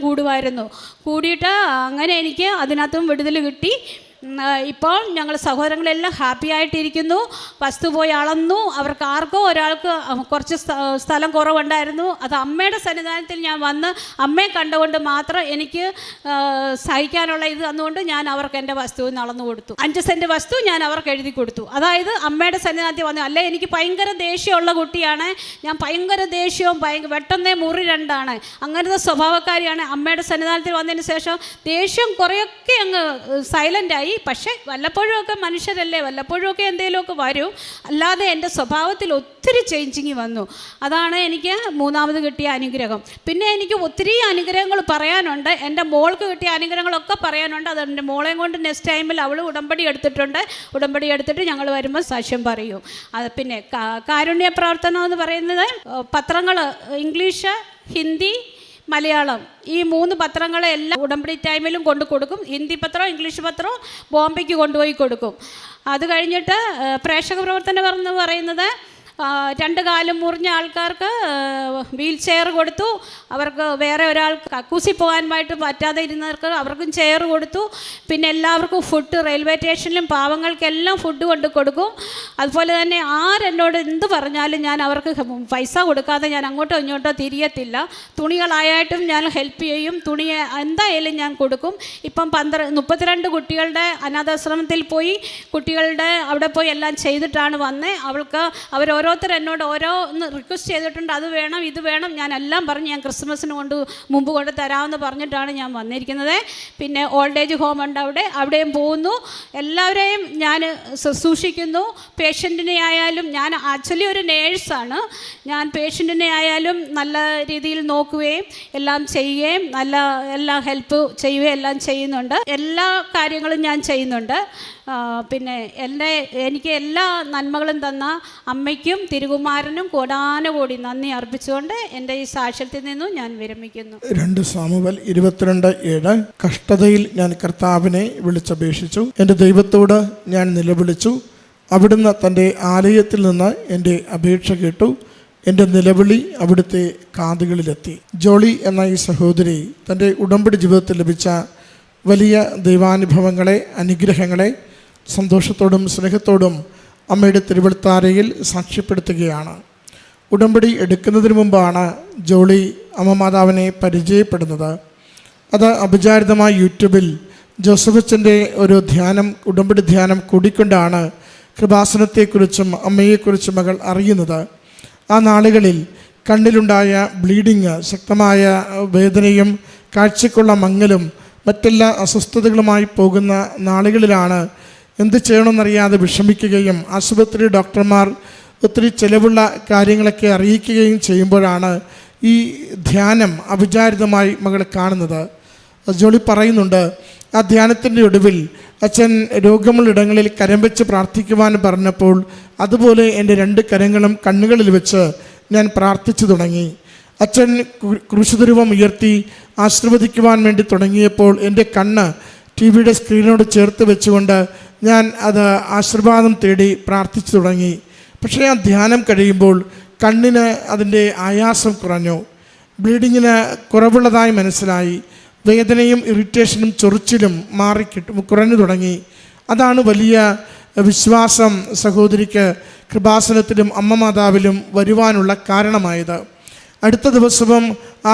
കൂടിയിട്ട് അങ്ങനെ എനിക്ക് അതിനകത്തും വിടുതൽ കിട്ടി. ഇപ്പോൾ ഞങ്ങൾ സഹോദരങ്ങളെല്ലാം ഹാപ്പി ആയിട്ടിരിക്കുന്നു. വസ്തു പോയി അളന്നു, അവർക്ക് ആർക്കോ ഒരാൾക്ക് കുറച്ച് സ്ഥലം കുറവുണ്ടായിരുന്നു. അത് അമ്മയുടെ സന്നിധാനത്തിൽ ഞാൻ വന്ന് അമ്മയെ കണ്ടുകൊണ്ട് മാത്രം എനിക്ക് സഹിക്കാനുള്ള ഇത് തന്നുകൊണ്ട് ഞാൻ അവർക്ക് എൻ്റെ വസ്തുവിന് അളന്നു കൊടുത്തു. 5 സെൻറ്റ് വസ്തു ഞാൻ അവർക്ക് എഴുതി കൊടുത്തു. അതായത് അമ്മയുടെ സന്നിധാനത്തിൽ വന്നു. അല്ലേ എനിക്ക് ഭയങ്കര ദേഷ്യമുള്ള കുട്ടിയാണ് ഞാൻ, ഭയങ്കര ദേഷ്യവും വെട്ടന്നേ മുറി 2 അങ്ങനത്തെ സ്വഭാവക്കാരിയാണ്. അമ്മയുടെ സന്നിധാനത്തിൽ വന്നതിന് ശേഷം ദേഷ്യം കുറേയൊക്കെ അങ്ങ് സൈലൻ്റായി. പക്ഷേ വല്ലപ്പോഴുമൊക്കെ മനുഷ്യരല്ലേ, വല്ലപ്പോഴുമൊക്കെ എന്തെങ്കിലുമൊക്കെ വരും. അല്ലാതെ എൻ്റെ സ്വഭാവത്തിൽ ഒത്തിരി ചേഞ്ചിങ് വന്നു. അതാണ് എനിക്ക് മൂന്നാമത് കിട്ടിയ അനുഗ്രഹം. പിന്നെ എനിക്ക് ഒത്തിരി അനുഗ്രഹങ്ങൾ പറയാനുണ്ട്. എൻ്റെ മോൾക്ക് കിട്ടിയ അനുഗ്രഹങ്ങളൊക്കെ പറയാനുണ്ട്. അത് എൻ്റെ മോളെയും കൊണ്ട് നെക്സ്റ്റ് ടൈമിൽ അവൾ ഉടമ്പടി എടുത്തിട്ട് ഞങ്ങൾ വരുമ്പോൾ സാക്ഷ്യം പറയും. അത് പിന്നെ കാരുണ്യ പ്രവർത്തനം എന്ന് പറയുന്നത് പത്രങ്ങൾ ഇംഗ്ലീഷ്, ഹിന്ദി, മലയാളം ഈ 3 പത്രങ്ങളെ എല്ലാം ഉടമ്പടി ടൈമിലും കൊടുക്കും. ഹിന്ദി പത്രം, ഇംഗ്ലീഷ് പത്രം ബോംബെക്ക് കൊണ്ടുപോയി കൊടുക്കും. അത് കഴിഞ്ഞിട്ട് പ്രേക്ഷക പ്രവർത്തനം എന്ന് പറയുന്നത് 2 കാലും മുറിഞ്ഞ ആൾക്കാർക്ക് വീൽ ചെയർ കൊടുത്തു. അവർക്ക് വേറെ ഒരാൾക്ക് കക്കൂസി പോകാനായിട്ട് പറ്റാതെ ഇരുന്നവർക്ക് അവർക്കും ചെയർ കൊടുത്തു. പിന്നെ എല്ലാവർക്കും ഫുഡ് റെയിൽവേ സ്റ്റേഷനിലും പാവങ്ങൾക്കെല്ലാം ഫുഡ് കൊടുക്കും. അതുപോലെ തന്നെ ആരെന്നോട് എന്ത് പറഞ്ഞാലും ഞാൻ അവർക്ക് പൈസ കൊടുക്കാതെ ഞാൻ അങ്ങോട്ടോ ഇങ്ങോട്ടോ തിരിയത്തില്ല. തുണികളായിട്ടും ഞാൻ ഹെൽപ്പ് ചെയ്യും. തുണി എന്തായാലും ഞാൻ കൊടുക്കും. ഇപ്പം 32 കുട്ടികളുടെ അനാഥാശ്രമത്തിൽ പോയി അവിടെ പോയി എല്ലാം ചെയ്തിട്ടാണ് വന്നത്. അവർക്ക് ഓരോരുത്തർ എന്നോട് ഓരോന്ന് റിക്വസ്റ്റ് ചെയ്തിട്ടുണ്ട്, അത് വേണം ഇത് വേണം. ഞാനെല്ലാം പറഞ്ഞ് ഞാൻ ക്രിസ്മസിന് മുമ്പ് കൊണ്ട് തരാമെന്ന് പറഞ്ഞിട്ടാണ് ഞാൻ വന്നിരിക്കുന്നത്. പിന്നെ ഓൾഡ് ഏജ് ഹോം ഉണ്ട്, അവിടെയും പോകുന്നു, എല്ലാവരെയും ഞാൻ ശുശ്രൂഷിക്കുന്നു. പേഷ്യൻറ്റിനെ ആയാലും, ഞാൻ ആക്ച്വലി ഒരു നേഴ്സാണ്, ഞാൻ പേഷ്യൻറ്റിനെ ആയാലും നല്ല രീതിയിൽ നോക്കുകയും എല്ലാം ചെയ്യുകയും എല്ലാ ഹെൽപ്പ് ചെയ്യുകയും എല്ലാം ചെയ്യുന്നുണ്ട്. എല്ലാ കാര്യങ്ങളും ഞാൻ ചെയ്യുന്നുണ്ട്. പിന്നെ എനിക്ക് എല്ലാ നന്മകളും തന്ന അമ്മയ്ക്കും തിരുകുമാരനും കോടാനുകോടി നന്ദി അർപ്പിച്ചുകൊണ്ട് എൻ്റെ ഈ സാക്ഷ്യത്തിൽ നിന്നും ഞാൻ വിരമിക്കുന്നു. 2 സാമുവേൽ 22:7 കഷ്ടതയിൽ ഞാൻ കർത്താവിനെ വിളിച്ചപേക്ഷിച്ചു, എൻ്റെ ദൈവത്തോട് ഞാൻ നിലവിളിച്ചു, അവിടുന്ന് തൻ്റെ ആലയത്തിൽ നിന്ന് എൻ്റെ അപേക്ഷ കേട്ടു, എൻ്റെ നിലവിളി അവിടുത്തെ കാതുകളിലെത്തി. ജോളി എന്ന ഈ സഹോദരി തൻ്റെ ഉടമ്പടി ജീവിതത്തിൽ ലഭിച്ച വലിയ ദൈവാനുഭവങ്ങളെ, അനുഗ്രഹങ്ങളെ സന്തോഷത്തോടും സ്നേഹത്തോടും അമ്മയുടെ തിരുവെളുത്താരയിൽ സാക്ഷ്യപ്പെടുത്തുകയാണ്. ഉടമ്പടി എടുക്കുന്നതിന് മുമ്പാണ് ജോളി അമ്മ മാതാവിനെ പരിചയപ്പെടുന്നത്. അത് അപചാരിതമായി യൂട്യൂബിൽ ജോസഫച്ചൻ്റെ ഒരു ഉടമ്പടി ധ്യാനം കൂടിക്കൊണ്ടാണ് കൃപാസനത്തെക്കുറിച്ചും അമ്മയെക്കുറിച്ചും മകൾ അറിയുന്നത്. ആ നാളുകളിൽ കണ്ണിലുണ്ടായ ബ്ലീഡിങ്, ശക്തമായ വേദനയും കാഴ്ചക്കുള്ള മങ്ങലും മറ്റെല്ലാ അസ്വസ്ഥതകളുമായി പോകുന്ന നാളുകളിലാണ് എന്ത് ചെയ്യണമെന്നറിയാതെ വിഷമിക്കുകയും ആശുപത്രി ഡോക്ടർമാർ ഒത്തിരി ചിലവുള്ള കാര്യങ്ങളൊക്കെ അറിയിക്കുകയും ചെയ്യുമ്പോഴാണ് ഈ ധ്യാനം അവിചാരിതമായി മകൾ കാണുന്നത്. ജോളി പറയുന്നുണ്ട്, ആ ധ്യാനത്തിൻ്റെ ഒടുവിൽ അച്ഛൻ രോഗമുള്ളിടങ്ങളിൽ കരം വെച്ച് പ്രാർത്ഥിക്കുവാൻ പറഞ്ഞപ്പോൾ അതുപോലെ എൻ്റെ 2 കരങ്ങളും കണ്ണുകളിൽ വെച്ച് ഞാൻ പ്രാർത്ഥിച്ചു തുടങ്ങി. അച്ഛൻ ക്രൂശുധരുവം ഉയർത്തി ആശീർവദിക്കുവാൻ വേണ്ടി തുടങ്ങിയപ്പോൾ എൻ്റെ കണ്ണ് TV-യുടെ സ്ക്രീനോട് ചേർത്ത് വെച്ചുകൊണ്ട് ഞാൻ അത് ആശീർവാദം തേടി പ്രാർത്ഥിച്ചു തുടങ്ങി. പക്ഷേ ആ ധ്യാനം കഴിയുമ്പോൾ കണ്ണിന് അതിൻ്റെ ആയാസം കുറഞ്ഞു, ബ്ലീഡിങ്ങിന് കുറവുള്ളതായി മനസ്സിലായി, വേദനയും ഇറിറ്റേഷനും ചൊറിച്ചിലും കുറഞ്ഞു തുടങ്ങി. അതാണ് വലിയ വിശ്വാസം സഹോദരിക്ക് കൃപാസനത്തിലും അമ്മ മാതാവിലും വരുവാനുള്ള കാരണമായത്. അടുത്ത ദിവസവും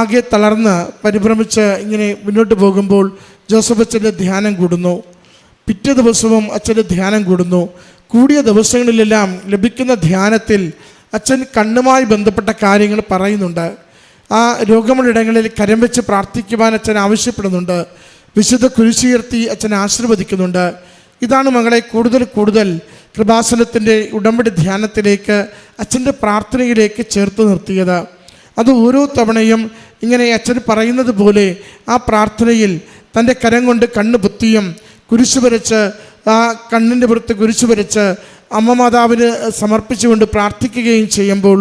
ആകെ തളർന്ന് പരിഭ്രമിച്ച് ഇങ്ങനെ മുന്നോട്ട് പോകുമ്പോൾ ജോസഫ് അച്ഛൻ്റെ ധ്യാനം കൂടുന്നു. പിറ്റേ ദിവസവും അച്ഛൻ്റെ ധ്യാനം കൂടുന്നു. കൂടിയ ദിവസങ്ങളിലെല്ലാം ലഭിക്കുന്ന ധ്യാനത്തിൽ അച്ഛൻ കണ്ണുമായി ബന്ധപ്പെട്ട കാര്യങ്ങൾ പറയുന്നുണ്ട്. ആ രോഗമുള്ളിടങ്ങളിൽ കരം വെച്ച് പ്രാർത്ഥിക്കുവാൻ അച്ഛൻ ആവശ്യപ്പെടുന്നുണ്ട്. വിശുദ്ധ കുരിശുയർത്തി അച്ഛൻ ആശീർവദിക്കുന്നുണ്ട്. ഇതാണ് മകളെ കൂടുതൽ കൃപാസനത്തിൻ്റെ ഉടമ്പടി ധ്യാനത്തിലേക്ക്, അച്ഛൻ്റെ പ്രാർത്ഥനയിലേക്ക് ചേർത്ത് നിർത്തിയത്. അത് ഓരോ തവണയും ഇങ്ങനെ അച്ഛൻ പറയുന്നത് പോലെ ആ പ്രാർത്ഥനയിൽ തൻ്റെ കരം കൊണ്ട് കണ്ണ് പൊത്തിയും കുരിശു വരച്ച്, ആ കണ്ണിൻ്റെ പുറത്ത് കുരിശു വരച്ച് അമ്മ മാതാവിന് സമർപ്പിച്ചുകൊണ്ട് പ്രാർത്ഥിക്കുകയും ചെയ്യുമ്പോൾ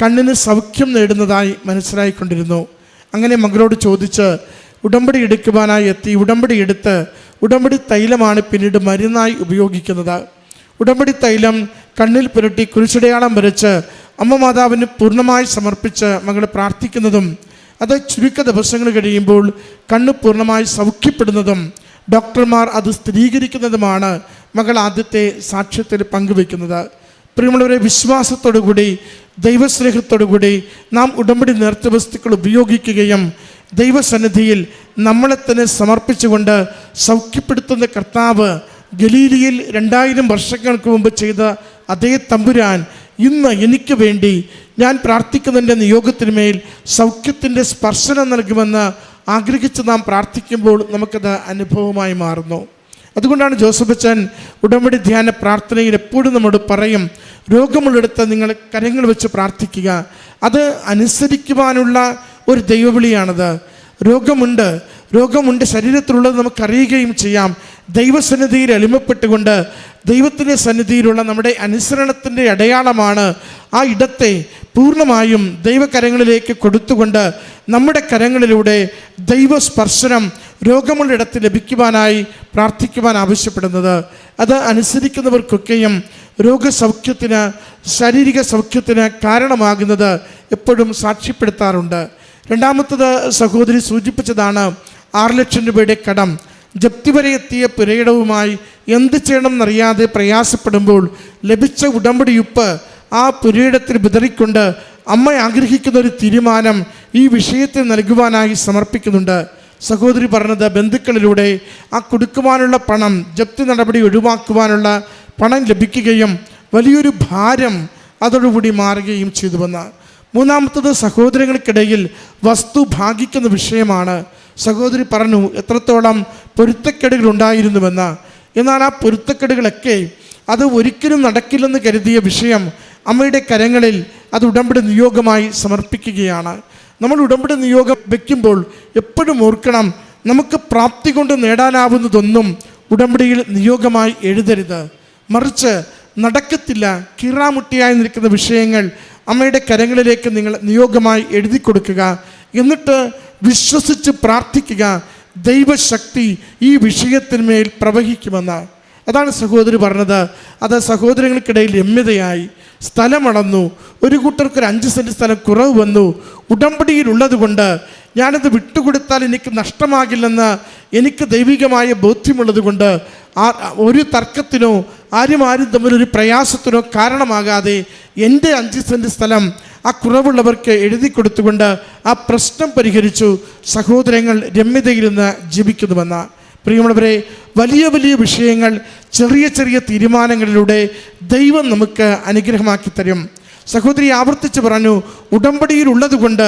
കണ്ണിന് സൗഖ്യം നേടുന്നതായി മനസ്സിലായിക്കൊണ്ടിരുന്നു. അങ്ങനെ മകളോട് ചോദിച്ച് ഉടമ്പടി എടുക്കുവാനായി എത്തി. ഉടമ്പടി എടുത്ത് ഉടമ്പടി തൈലമാണ് പിന്നീട് മരുന്നായി ഉപയോഗിക്കുന്നത്. ഉടമ്പടി തൈലം കണ്ണിൽ പുരട്ടി കുരിശടയാളം വരച്ച് അമ്മ മാതാവിന് പൂർണ്ണമായി സമർപ്പിച്ച് മകൾ പ്രാർത്ഥിക്കുന്നതും അത് ചുരുക്ക ദിവസങ്ങൾ കഴിയുമ്പോൾ കണ്ണ് പൂർണ്ണമായി സൗഖ്യപ്പെടുന്നതും ഡോക്ടർമാർ അത് സ്ഥിരീകരിക്കുന്നതുമാണ് മകൾ ആദ്യത്തെ സാക്ഷ്യത്തിൽ പങ്കുവയ്ക്കുന്നത്. പ്രിയമുള്ളവരെ, വിശ്വാസത്തോടുകൂടി ദൈവസ്നേഹത്തോടുകൂടി നാം ഉടമ്പടി നേർച്ചവസ്തുക്കൾ ഉപയോഗിക്കുകയും ദൈവസന്നിധിയിൽ നമ്മളെ തന്നെ സമർപ്പിച്ചുകൊണ്ട് സൗഖ്യപ്പെടുത്തുന്ന കർത്താവ് ഗലീലിയിൽ 2000 വർഷങ്ങൾക്ക് മുമ്പ് ചെയ്ത അതേ തമ്പുരാൻ ഇന്ന് എനിക്ക് വേണ്ടി ഞാൻ പ്രാർത്ഥിക്കുന്നതിൻ്റെ നിയോഗത്തിന്മേൽ സൗഖ്യത്തിൻ്റെ സ്പർശനം നൽകുമെന്ന് ആഗ്രഹിച്ച് നാം പ്രാർത്ഥിക്കുമ്പോൾ നമുക്കത് അനുഭവമായി മാറുന്നു. അതുകൊണ്ടാണ് ജോസഫ് അച്ഛൻ ഉടമ്പടി ധ്യാന പ്രാർത്ഥനയിൽ എപ്പോഴും നമ്മോട് പറയും, രോഗമുള്ളിടത്ത് നിങ്ങൾ കരങ്ങൾ വെച്ച് പ്രാർത്ഥിക്കുക. അത് അനുസരിക്കുവാനുള്ള ഒരു ദൈവവിളിയാണത്. രോഗമുണ്ട് ശരീരത്തിലുള്ളത് നമുക്കറിയുകയും ചെയ്യാം. ദൈവസന്നിധിയിൽ എളിമപ്പെട്ടുകൊണ്ട് ദൈവത്തിൻ്റെ സന്നിധിയിലുള്ള നമ്മുടെ അനുസരണത്തിൻ്റെ അടയാളമാണ് ആ ഇടത്തെ പൂർണ്ണമായും ദൈവകരങ്ങളിലേക്ക് കൊടുത്തുകൊണ്ട് നമ്മുടെ കരങ്ങളിലൂടെ ദൈവസ്പർശനം രോഗമുള്ള ഇടത്ത് ലഭിക്കുവാനായി പ്രാർത്ഥിക്കുവാൻ ആവശ്യപ്പെടുന്നത്. അത് അനുസരിക്കുന്നവർക്കൊക്കെയും രോഗസൗഖ്യത്തിന്, ശാരീരിക സൗഖ്യത്തിന് കാരണമാകുന്നത് എപ്പോഴും സാക്ഷ്യപ്പെടുത്താറുണ്ട്. രണ്ടാമത്തത് സഹോദരി സൂചിപ്പിച്ചതാണ് 6 ലക്ഷം രൂപയുടെ കടം. ജപ്തി വരെ എത്തിയ പുരയിടവുമായി എന്ത് ചെയ്യണമെന്നറിയാതെ പ്രയാസപ്പെടുമ്പോൾ ലഭിച്ച ഉടമ്പടിയുപ്പ് ആ പുരയിടത്തിൽ വിതറിക്കൊണ്ട് അമ്മ ആഗ്രഹിക്കുന്ന ഒരു തീരുമാനം ഈ വിഷയത്തിൽ നൽകുവാനായി സമർപ്പിക്കുന്നുണ്ട്. സഹോദരി പറഞ്ഞത്, ബന്ധുക്കളിലൂടെ ആ കൊടുക്കുവാനുള്ള പണം, ജപ്തി നടപടി ഒഴിവാക്കുവാനുള്ള പണം ലഭിക്കുകയും വലിയൊരു ഭാരം അതോടുകൂടി മാറുകയും ചെയ്തുവെന്ന്. മൂന്നാമത്തത്, സഹോദരങ്ങൾക്കിടയിൽ വസ്തു ഭാഗിക്കുന്ന വിഷയമാണ്. സഹോദരി പറഞ്ഞു എത്രത്തോളം പൊരുത്തക്കേടുകൾ ഉണ്ടായിരുന്നുവെന്ന്. എന്നാൽ ആ പൊരുത്തക്കേടുകളൊക്കെ അത് ഒരിക്കലും നടക്കില്ലെന്ന് കരുതിയ വിഷയം അമ്മയുടെ കരങ്ങളിൽ അത് ഉടമ്പടി നിയോഗമായി സമർപ്പിക്കുകയാണ്. നമ്മൾ ഉടമ്പടി നിയോഗം വയ്ക്കുമ്പോൾ എപ്പോഴും ഓർക്കണം, നമുക്ക് പ്രാപ്തി കൊണ്ട് നേടാനാവുന്നതൊന്നും ഉടമ്പടിയിൽ നിയോഗമായി എഴുതരുത്. മറിച്ച് നടക്കത്തില്ല, കീറാമുട്ടിയായി നിൽക്കുന്ന വിഷയങ്ങൾ അമ്മയുടെ കരങ്ങളിലേക്ക് നിങ്ങൾ നിയോഗമായി എഴുതി കൊടുക്കുക. എന്നിട്ട് വിശ്വസിച്ച് പ്രാർത്ഥിക്കുക, ദൈവശക്തി ഈ വിഷയത്തിന്മേൽ പ്രവഹിക്കുമെന്ന്. അതാണ് സഹോദരി പറഞ്ഞത്. അത് സഹോദരങ്ങൾക്കിടയിൽ രമ്യതയായി. സ്ഥലമളന്നു, ഒരു കൂട്ടർക്ക് ഒരു 5 സെൻറ്റ് സ്ഥലം കുറവ് വന്നു. ഉടമ്പടിയിലുള്ളത് കൊണ്ട് ഞാനത് വിട്ടുകൊടുത്താൽ എനിക്ക് നഷ്ടമാകില്ലെന്ന് എനിക്ക് ദൈവികമായ ബോധ്യമുള്ളത് കൊണ്ട് ഒരു തർക്കത്തിനോ ആരും തമ്മിലൊരു പ്രയാസത്തിനോ കാരണമാകാതെ എൻ്റെ 5 സെൻറ്റ് സ്ഥലം ആ കുറവുള്ളവർക്ക് എഴുതി കൊടുത്തുകൊണ്ട് ആ പ്രശ്നം പരിഹരിച്ചു. സഹോദരങ്ങൾ രമ്യതയിരുന്ന് ജീവിക്കുന്നുവെന്ന്. പ്രിയമുള്ളവരെ, വലിയ വലിയ വിഷയങ്ങൾ ചെറിയ ചെറിയ തീരുമാനങ്ങളിലൂടെ ദൈവം നമുക്ക് അനുഗ്രഹമാക്കി തരും. സഹോദരി ആവർത്തിച്ച് പറഞ്ഞു, ഉടമ്പടിയിലുള്ളത് കൊണ്ട്